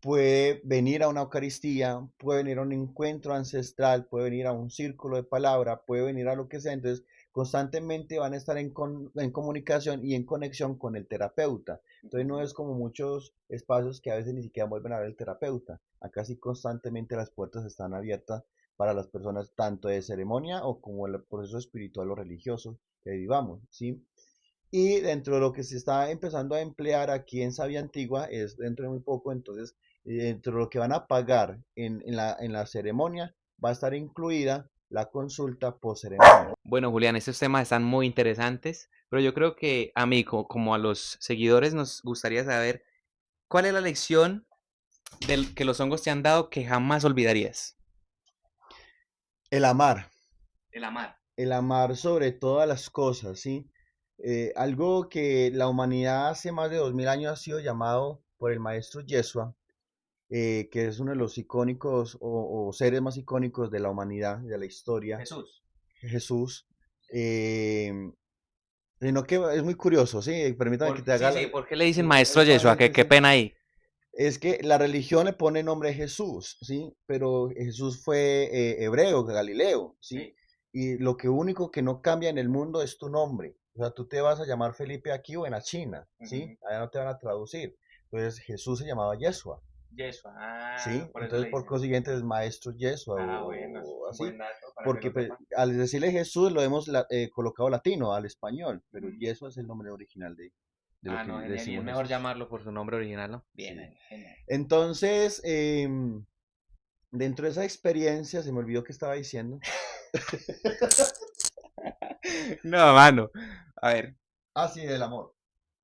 puede venir a una Eucaristía, puede venir a un encuentro ancestral, puede venir a un círculo de palabra, puede venir a lo que sea. Entonces, constantemente van a estar en comunicación y en conexión con el terapeuta. Entonces, no es como muchos espacios que a veces ni siquiera vuelven a ver el terapeuta. Acá sí constantemente las puertas están abiertas para las personas, tanto de ceremonia o como el proceso espiritual o religioso que vivamos, ¿sí? Y dentro de lo que se está empezando a emplear aquí en Sabia Antigua es dentro de muy poco, entonces dentro de lo que van a pagar en la ceremonia va a estar incluida la consulta post ceremonia. Bueno, Julián, estos temas están muy interesantes, pero yo creo que a mí, como a los seguidores, nos gustaría saber cuál es la lección que los hongos te han dado que jamás olvidarías. El amar, El amar. el amar sobre todas las cosas, ¿sí? Algo que la humanidad hace más de 2000 años ha sido llamado por el maestro Yeshua, que es uno de los icónicos o seres más icónicos de la humanidad, de la historia, Jesús. Jesús. eh, Sino que es muy curioso, sí, permítame que te haga Sí, sí, ¿por qué le dicen maestro el Yeshua? Qué paréntesis. pena ahí. Es que la religión le pone nombre a Jesús, ¿sí? Pero Jesús fue hebreo, galileo, ¿sí? Sí. Y lo que único que no cambia en el mundo es tu nombre. O sea, tú te vas a llamar Felipe aquí o en la China, ¿sí? Ujú. Allá no te van a traducir. Entonces Jesús se llamaba Yeshua, Yeshua. Ah, ¿sí? por eso Entonces le por dicen. consiguiente es maestro Yeshua Ah, bueno, eso es o un así. buen dato para que Porque lo pues, sepa. al decirle Jesús lo hemos colocado latino al español, pero Ujú. Yeshua es el nombre original de lo Ah, que no, genial. Y es decimos mejor Jesús. llamarlo por su nombre original, ¿no? Bien, Sí. genial. Entonces, dentro de esa experiencia, se me olvidó que estaba diciendo. No, mano. A ver, Ah, sí, del amor.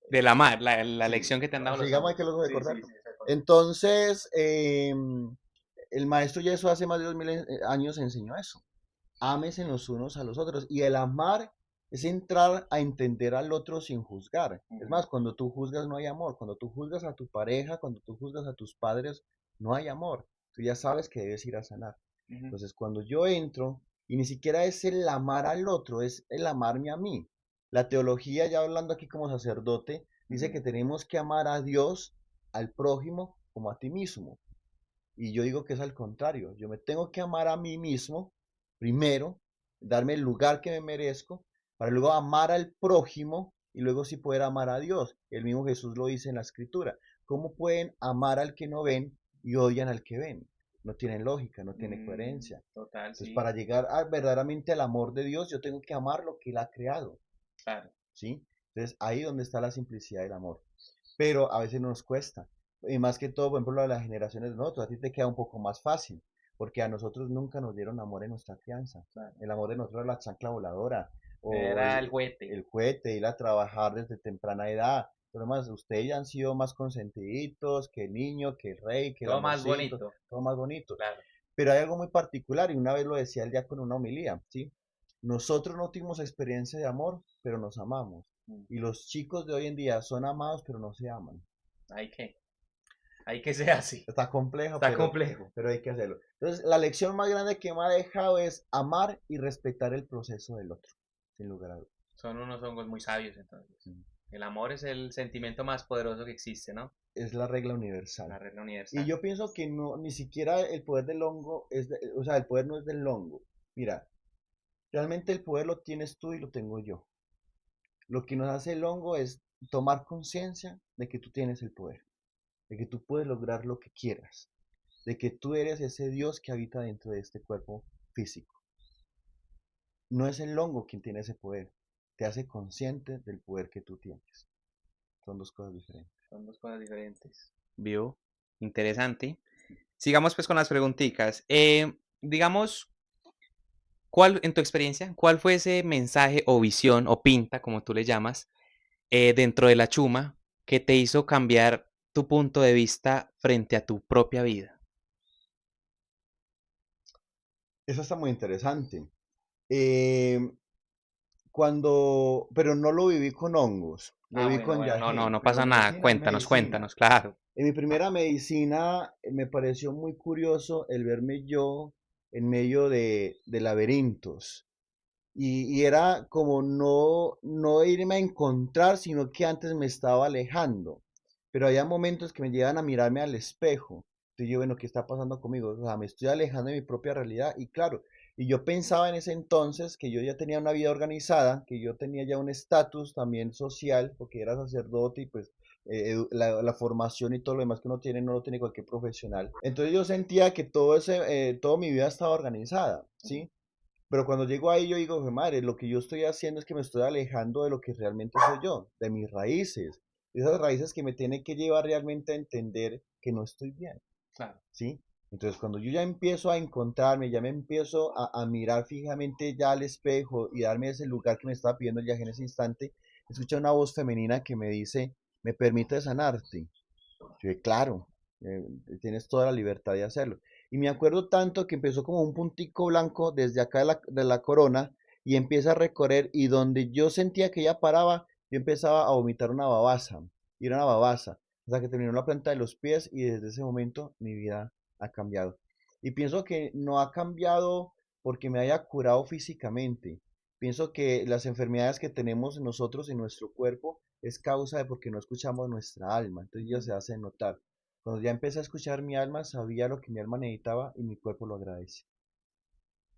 del amar, la Sí, lección que te han dado los sigamos hay que hongos. luego de Sí, sí, cortarlo. sí, se corta. Entonces, el maestro Jesús hace más de 2000 años enseñó eso. Ámense los unos a los otros. Y el amar es entrar a entender al otro sin juzgar. Es Ujú, más, cuando tú juzgas no hay amor. Cuando tú juzgas a tu pareja, cuando tú juzgas a tus padres, no hay amor. Tú ya sabes que debes ir a sanar. ujú. Entonces, cuando yo entro Y ni siquiera es el amar al otro, es el amarme a mí. La teología, ya hablando aquí como sacerdote, dice que tenemos que amar a Dios, al prójimo, como a ti mismo. Y yo digo que es al contrario. Yo me tengo que amar a mí mismo primero, darme el lugar que me merezco, para luego amar al prójimo y luego sí poder amar a Dios. El mismo Jesús lo dice en la escritura. ¿Cómo pueden amar al que no ven y odian al que ven? No tiene lógica, no tiene coherencia. Total, Entonces, sí, para llegar a, verdaderamente al amor de Dios, yo tengo que amar lo que Él ha creado, claro. ¿sí? Entonces, ahí donde está la simplicidad del amor. Pero a veces nos cuesta. Y más que todo, por ejemplo, a las generaciones de nosotros, a ti te queda un poco más fácil, porque a nosotros nunca nos dieron amor en nuestra crianza. Claro. El amor de nosotros era la chancla voladora, o Era el juguete, el cohete, ir a trabajar desde temprana edad. Pero más, ustedes ya han sido más consentiditos que el niño, que el rey, que el todo más amorcito, bonito, todo más bonito. claro. Pero hay algo muy particular, y una vez lo decía el diácono en una homilía, ¿sí? Nosotros no tuvimos experiencia de amor, pero nos amamos. Mm. Y los chicos de hoy en día son amados, pero no se aman. Hay que, hay que ser así. Está complejo, Está complejo. pero hay que hacerlo. Entonces, la lección más grande que me ha dejado es amar y respetar el proceso del otro, sin lugar a dudas. Son unos hongos muy sabios entonces. Mm. El amor es el sentimiento más poderoso que existe, ¿no? Es la regla La universal. regla Y universal. yo pienso que no, ni siquiera el poder del hongo o sea, el poder no es del hongo. Mira, realmente el poder lo tienes tú y lo tengo yo. Lo que nos hace el hongo es tomar conciencia de que tú tienes el poder, de que tú puedes lograr lo que quieras, de que tú eres ese Dios que habita dentro de este cuerpo físico. No es el hongo quien tiene ese poder, te hace consciente del poder que tú tienes. Son dos cosas diferentes. Son dos cosas diferentes. ¿Vio? Interesante. Sigamos pues con las preguntitas. Digamos, ¿cuál, en tu experiencia, cuál fue ese mensaje o visión o pinta, como tú le llamas, dentro de la chuma que te hizo cambiar tu punto de vista frente a tu propia vida? Eso está muy interesante. Eh, pero no lo viví con hongos, lo Ah, viví bueno, con bueno, no, no, yagé, no pero pasa nada. medicina es Cuéntanos, medicina. cuéntanos, claro. En mi primera medicina me pareció muy curioso el verme yo en medio de laberintos. Y era como no irme a encontrar, sino que antes me estaba alejando. Pero había momentos que me llegan a mirarme al espejo. Entonces yo, bueno, ¿qué está pasando conmigo? O sea, me estoy alejando de mi propia realidad. Y claro, y yo pensaba en ese entonces que yo ya tenía una vida organizada, que yo tenía ya un estatus también social, porque era sacerdote y pues la formación y todo lo demás que uno tiene no lo tiene cualquier profesional. Entonces yo sentía que toda mi vida estaba organizada, ¿sí? Pero cuando llego ahí, yo digo, "Jue madre, lo que yo estoy haciendo es que me estoy alejando de lo que realmente soy yo, de mis raíces, de esas raíces que me tienen que llevar realmente a entender que no estoy bien, Claro. ¿sí? Entonces, cuando yo ya empiezo a encontrarme, ya me empiezo a mirar fijamente ya al espejo y darme ese lugar que me estaba pidiendo el viaje en ese instante, escucho una voz femenina que me dice, ¿me permite sanarte? Yo dije, claro, tienes toda la libertad de hacerlo. Y me acuerdo tanto que empezó como un puntico blanco desde acá de la corona y empieza a recorrer y donde yo sentía que ya paraba, yo empezaba a vomitar una babasa, y era una babasa, hasta que terminó la planta de los pies y desde ese momento mi vida ha cambiado. Y pienso que no ha cambiado porque me haya curado físicamente. Pienso que las enfermedades que tenemos nosotros en nuestro cuerpo es causa de porque no escuchamos nuestra alma, entonces ya se hace notar. Cuando ya empecé a escuchar mi alma, sabía lo que mi alma necesitaba y mi cuerpo lo agradece.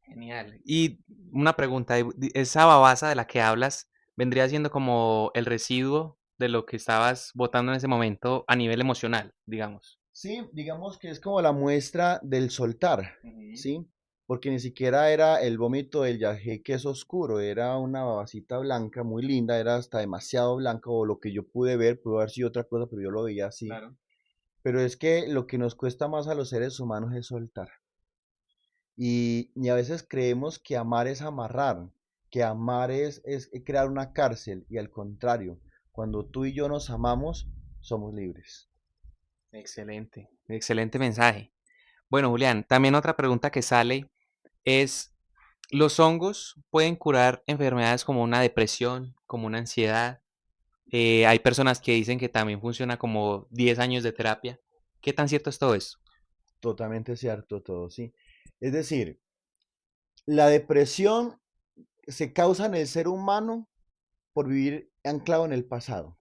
Genial. Y una pregunta, ¿esa babasa de la que hablas vendría siendo como el residuo de lo que estabas botando en ese momento a nivel emocional, digamos? Sí, digamos que es como la muestra del soltar, Ujú. ¿sí? Porque ni siquiera era el vómito del yagé que es oscuro, era una babasita blanca muy linda, era hasta demasiado blanca o lo que yo pude ver, pudo haber sido otra cosa, pero yo lo veía así. Claro. Pero es que lo que nos cuesta más a los seres humanos es soltar. Y a veces creemos que amar es amarrar, que amar es crear una cárcel, y al contrario, cuando tú y yo nos amamos, somos libres. Excelente, excelente mensaje. Bueno, Julián, también otra pregunta que sale es, ¿los hongos pueden curar enfermedades como una depresión, como una ansiedad? Hay personas que dicen que también funciona como 10 años de terapia. ¿Qué tan cierto es todo eso? Totalmente cierto todo, ¿sí? Es decir, La depresión se causa en el ser humano por vivir anclado en el pasado.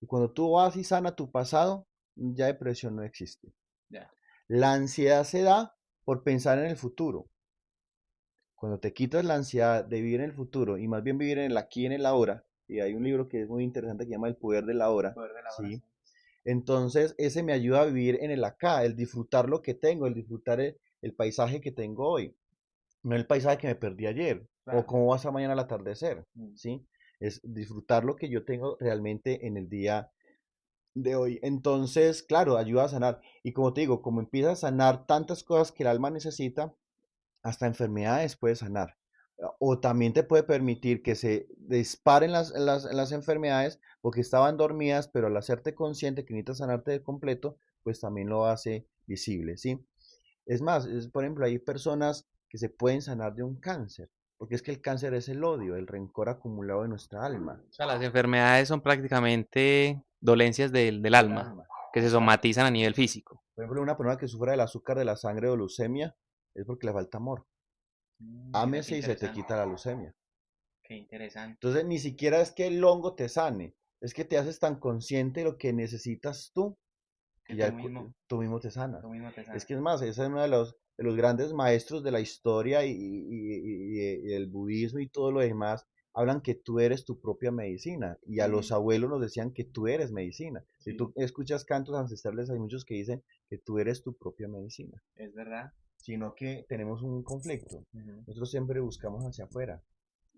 Y cuando tú vas y sana tu pasado, ya depresión no existe. Ya. La ansiedad se da por pensar en el futuro. Cuando te quitas la ansiedad de vivir en el futuro y más bien vivir en el aquí y en el ahora, y hay un libro que es muy interesante que se llama El poder de la hora, Poder de la hora, ¿sí? sí. Entonces ese me ayuda a vivir en el acá, el disfrutar lo que tengo, el disfrutar el paisaje que tengo hoy, no el paisaje que me perdí ayer, o Claro. cómo va a estar mañana al atardecer, Mm. ¿sí? Es disfrutar lo que yo tengo realmente en el día de hoy. Entonces, claro, ayuda a sanar. Y como te digo, como empieza a sanar tantas cosas que el alma necesita, hasta enfermedades puede sanar. O también te puede permitir que se disparen las enfermedades porque estaban dormidas, pero al hacerte consciente que necesitas sanarte de completo, pues también lo hace visible, ¿sí? Es más, por ejemplo, hay personas que se pueden sanar de un cáncer, porque es que el cáncer es el odio, el rencor acumulado en nuestra alma, O sea, las enfermedades son prácticamente dolencias del del alma, alma. que se Exacto. somatizan a nivel físico. Por ejemplo, una persona que sufre del azúcar de la sangre o leucemia es porque le falta amor. Mira, qué Ámese y se te interesante, quita la leucemia. qué interesante. Entonces, ni siquiera es que el hongo te sane, es que te haces tan consciente de lo que necesitas tú Que que ya tú mismo te sanas. tú mismo te Es sanas. que es más, ese es uno de los grandes maestros de la historia y el budismo y todo lo demás. Hablan que tú eres tu propia medicina y a los Mm, abuelos nos decían que tú eres medicina. Si sí, tú escuchas cantos ancestrales, hay muchos que dicen que tú eres tu propia medicina, es verdad. sino que tenemos un conflicto. Ujú. Nosotros siempre buscamos hacia afuera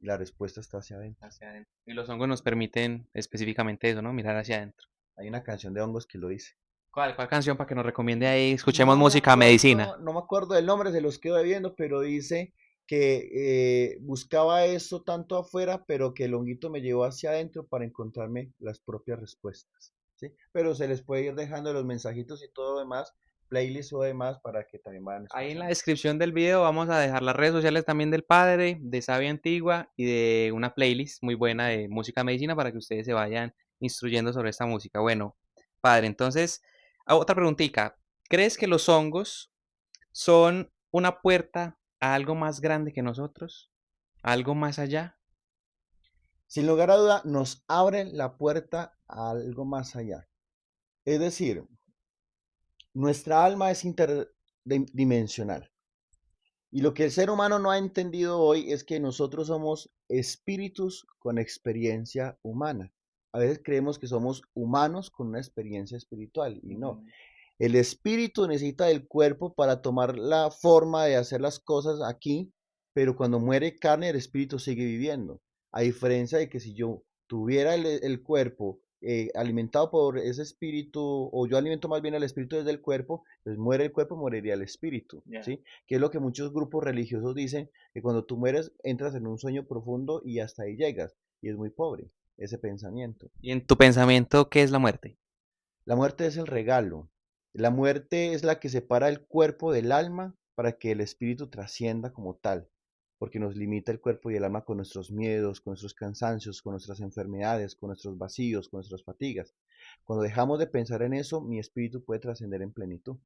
y la respuesta está hacia adentro. Hacia adentro. Y los hongos nos permiten específicamente eso, ¿no? Mirar hacia adentro. Hay una canción de hongos que lo dice. ¿Cuál canción para que nos recomiende ahí? Escuchemos No me música, medicina. acuerdo, no me acuerdo del nombre, se los quedo debiendo, pero dice que buscaba eso tanto afuera, pero que el honguito me llevó hacia adentro para encontrarme las propias respuestas, ¿sí? Pero se les puede ir dejando los mensajitos y todo lo demás, playlists o demás, para que también vayan Ahí en la escuchando. descripción del video vamos a dejar las redes sociales también del padre, de Sabia Antigua y de una playlist muy buena de música medicina para que ustedes se vayan instruyendo sobre esta música. Bueno, padre, entonces, otra preguntita. ¿Crees que los hongos son una puerta a algo más grande que nosotros? ¿Algo más allá? Sin lugar a duda, nos abren la puerta a algo más allá. Es decir, nuestra alma es interdimensional. Y lo que el ser humano no ha entendido hoy es que nosotros somos espíritus con experiencia humana. A veces creemos que somos humanos con una experiencia espiritual y no. Ujú. El espíritu necesita del cuerpo para tomar la forma de hacer las cosas aquí, pero cuando muere carne, el espíritu sigue viviendo. A diferencia de que si yo tuviera el cuerpo alimentado por ese espíritu, o yo alimento más bien al espíritu desde el cuerpo, pues muere el cuerpo, moriría el espíritu, Ya. ¿sí? Que es lo que muchos grupos religiosos dicen, que cuando tú mueres entras en un sueño profundo y hasta ahí llegas, y es muy pobre ese pensamiento. ¿Y en tu pensamiento qué es la muerte? La muerte es el regalo. La muerte es la que separa el cuerpo del alma para que el espíritu trascienda como tal, porque nos limita el cuerpo y el alma con nuestros miedos, con nuestros cansancios, con nuestras enfermedades, con nuestros vacíos, con nuestras fatigas. Cuando dejamos de pensar en eso, mi espíritu puede trascender en plenitud.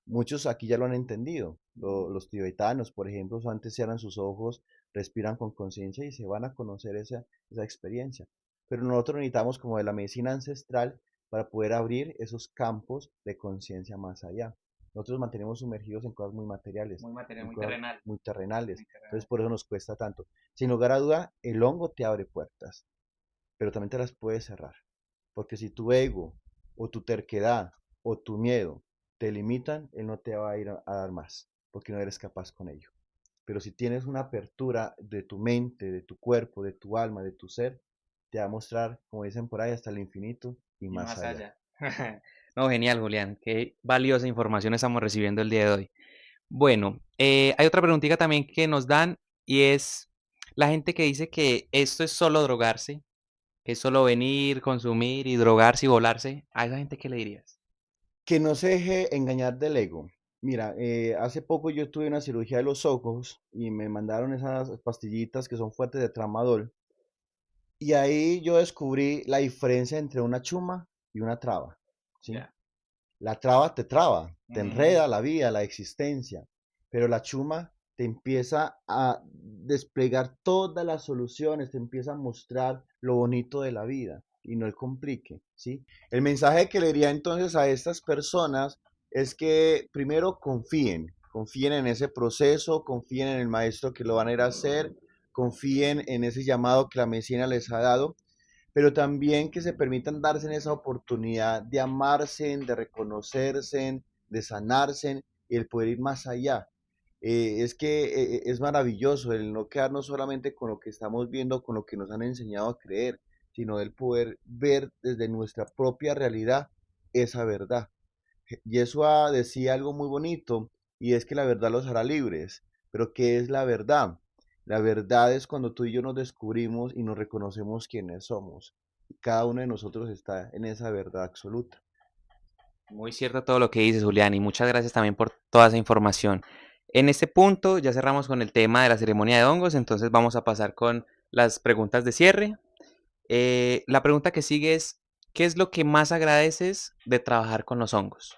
Muchos aquí ya lo han entendido. Los tibetanos, por ejemplo, antes cierran sus ojos, respiran con conciencia y se van a conocer esa experiencia. Pero nosotros necesitamos como de la medicina ancestral para poder abrir esos campos de conciencia más allá. Nosotros nos mantenemos sumergidos en cosas muy materiales, Muy material, en muy cosas terrenal. muy terrenales. Muy Entonces terrenal. por eso nos cuesta tanto. Sin lugar a duda, el hongo te abre puertas, pero también te las puede cerrar. Porque si tu ego o tu terquedad o tu miedo te limitan, él no te va a ir a dar más, porque no eres capaz con ello. Pero si tienes una apertura de tu mente, de tu cuerpo, de tu alma, de tu ser, te va a mostrar, como dicen por ahí, hasta el infinito y Y más más allá. allá. No, genial, Julián. Qué valiosa información estamos recibiendo el día de hoy. Bueno, hay otra preguntita también que nos dan y es la gente que dice que esto es solo drogarse, que es solo venir, consumir y drogarse y volarse. ¿A esa gente qué le dirías? Que no se deje engañar del ego. Mira, hace poco yo tuve una cirugía de los ojos y me mandaron esas pastillitas que son fuertes de tramadol. Y ahí yo descubrí la diferencia entre una chuma y una traba, ¿sí? Ya. La traba, te Ujú. enreda la vida, la existencia, pero la chuma te empieza a desplegar todas las soluciones, te empieza a mostrar lo bonito de la vida y no el complique, ¿sí? El mensaje que le diría entonces a estas personas es que primero confíen en ese proceso, confíen en el maestro que lo van a ir a hacer, confíen en ese llamado que la medicina les ha dado, pero también que se permitan darse en esa oportunidad de amarse, de reconocerse, de sanarse y el poder ir más allá. Es que es maravilloso el no quedarnos solamente con lo que estamos viendo, con lo que nos han enseñado a creer, sino el poder ver desde nuestra propia realidad esa verdad. Yeshua decía algo muy bonito y es que la verdad los hará libres. Pero ¿qué es la verdad? La verdad es cuando tú y yo nos descubrimos y nos reconocemos quiénes somos. Y cada uno de nosotros está en esa verdad absoluta. Muy cierto todo lo que dices, Julián, y muchas gracias también por toda esa información. En este punto ya cerramos con el tema de la ceremonia de hongos, entonces vamos a pasar con las preguntas de cierre. La pregunta que sigue es, ¿qué es lo que más agradeces de trabajar con los hongos?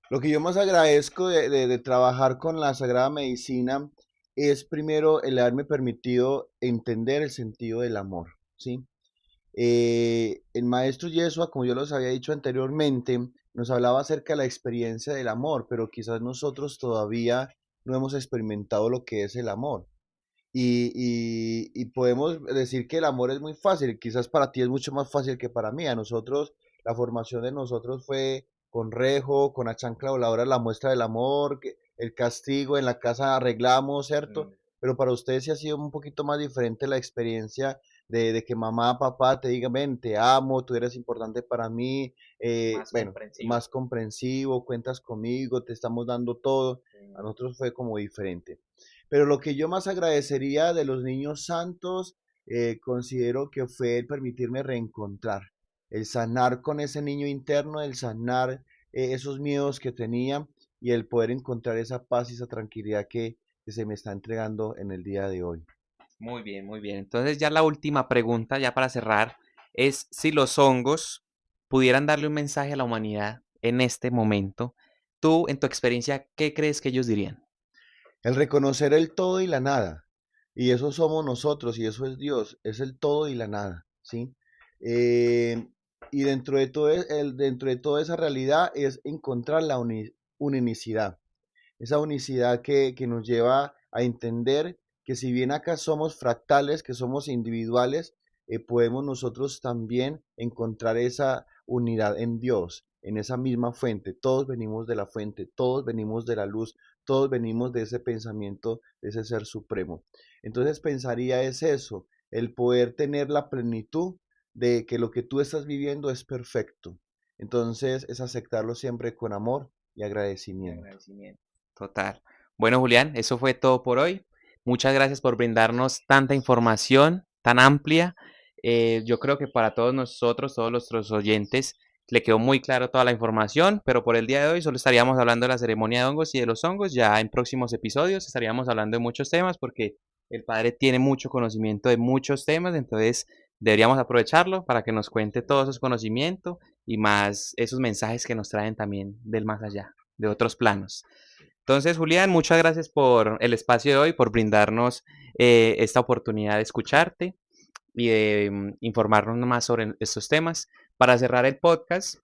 Lo que yo más agradezco de trabajar con la Sagrada Medicina es primero el haberme permitido entender el sentido del amor, ¿sí? El maestro Yeshua, como yo los había dicho anteriormente, nos hablaba acerca de la experiencia del amor, pero quizás nosotros todavía no hemos experimentado lo que es el amor. Y podemos decir que el amor es muy fácil, quizás para ti es mucho más fácil que para mí. A nosotros, la formación de nosotros fue con rejo, con la chancla voladora, la muestra del amor, el castigo, en la casa arreglamos, ¿cierto? Mm, Pero para ustedes sí ha sido un poquito más diferente la experiencia de que mamá, papá te digan, ven, te amo, tú eres importante para mí, Más bueno, comprensivo. más comprensivo, cuentas conmigo, te estamos dando todo. A Mm, nosotros fue como diferente. Pero lo que yo más agradecería de los niños santos, considero que fue el permitirme reencontrar, el sanar con ese niño interno, el sanar esos miedos que tenía y el poder encontrar esa paz y esa tranquilidad que se me está entregando en el día de hoy. Muy bien, muy bien. Entonces ya la última pregunta, ya para cerrar, es si los hongos pudieran darle un mensaje a la humanidad en este momento, tú, en tu experiencia, ¿qué crees que ellos dirían? El reconocer el todo y la nada. Y eso somos nosotros y eso es Dios, es el todo y la nada, ¿sí? Eh, y dentro de toda esa realidad es encontrar la unicidad, esa unicidad que nos lleva a entender que si bien acá somos fractales, que somos individuales, podemos nosotros también encontrar esa unidad en Dios, en esa misma fuente. Todos venimos de la fuente, todos venimos de la luz, todos venimos de ese pensamiento, de ese ser supremo. Entonces pensaría es eso, el poder tener la plenitud de que lo que tú estás viviendo es perfecto. Entonces es aceptarlo siempre con amor y De agradecimiento. agradecimiento. Total. Bueno, Julián, eso fue todo por hoy. Muchas gracias por brindarnos tanta información tan amplia. Yo creo que para todos nosotros, todos nuestros oyentes, le quedó muy claro toda la información, pero por el día de hoy solo estaríamos hablando de la ceremonia de hongos y de los hongos. Ya en próximos episodios estaríamos hablando de muchos temas porque el padre tiene mucho conocimiento de muchos temas, entonces deberíamos aprovecharlo para que nos cuente todo esos conocimientos y más esos mensajes que nos traen también del más allá, de otros planos. Entonces, Julián, muchas gracias por el espacio de hoy, por brindarnos esta oportunidad de escucharte y de informarnos más sobre estos temas. Para cerrar el podcast,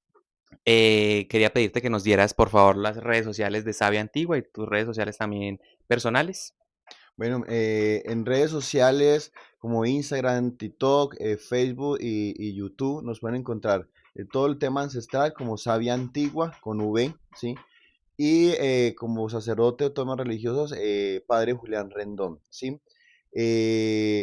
quería pedirte que nos dieras, por favor, las redes sociales de Sabia Antigua y tus redes sociales también personales. Bueno, en redes sociales como Instagram, TikTok, Facebook y YouTube nos pueden encontrar todo el tema ancestral como Sabia Antigua con V, ¿sí? Y como sacerdote o temas religiosos, Padre Julián Rendón, ¿sí?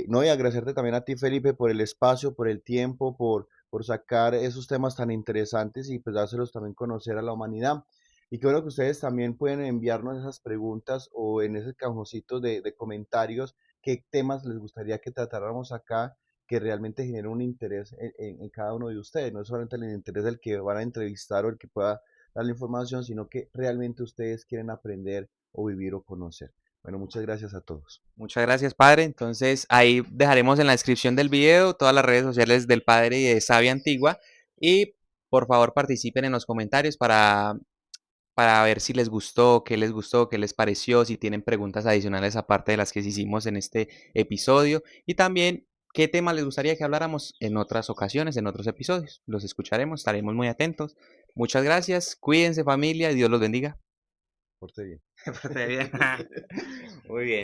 No, y agradecerte también a ti, Felipe, por el espacio, por el tiempo, por sacar esos temas tan interesantes y pues dárselos también conocer a la humanidad. Y creo que ustedes también pueden enviarnos esas preguntas o en ese cajoncito de comentarios qué temas les gustaría que tratáramos acá que realmente generen un interés en cada uno de ustedes, no solamente el interés del que van a entrevistar o el que pueda dar la información, sino que realmente ustedes quieren aprender o vivir o conocer. Bueno, muchas gracias a todos. Muchas gracias, padre. Entonces, ahí dejaremos en la descripción del video todas las redes sociales del padre y de Sabia Antigua. Y por favor participen en los comentarios para ver si les gustó, qué les pareció, si tienen preguntas adicionales aparte de las que hicimos en este episodio y también qué tema les gustaría que habláramos en otras ocasiones, en otros episodios. Los escucharemos, estaremos muy atentos. Muchas gracias, cuídense familia y Dios los bendiga. Porte bien. Porte bien. Muy bien.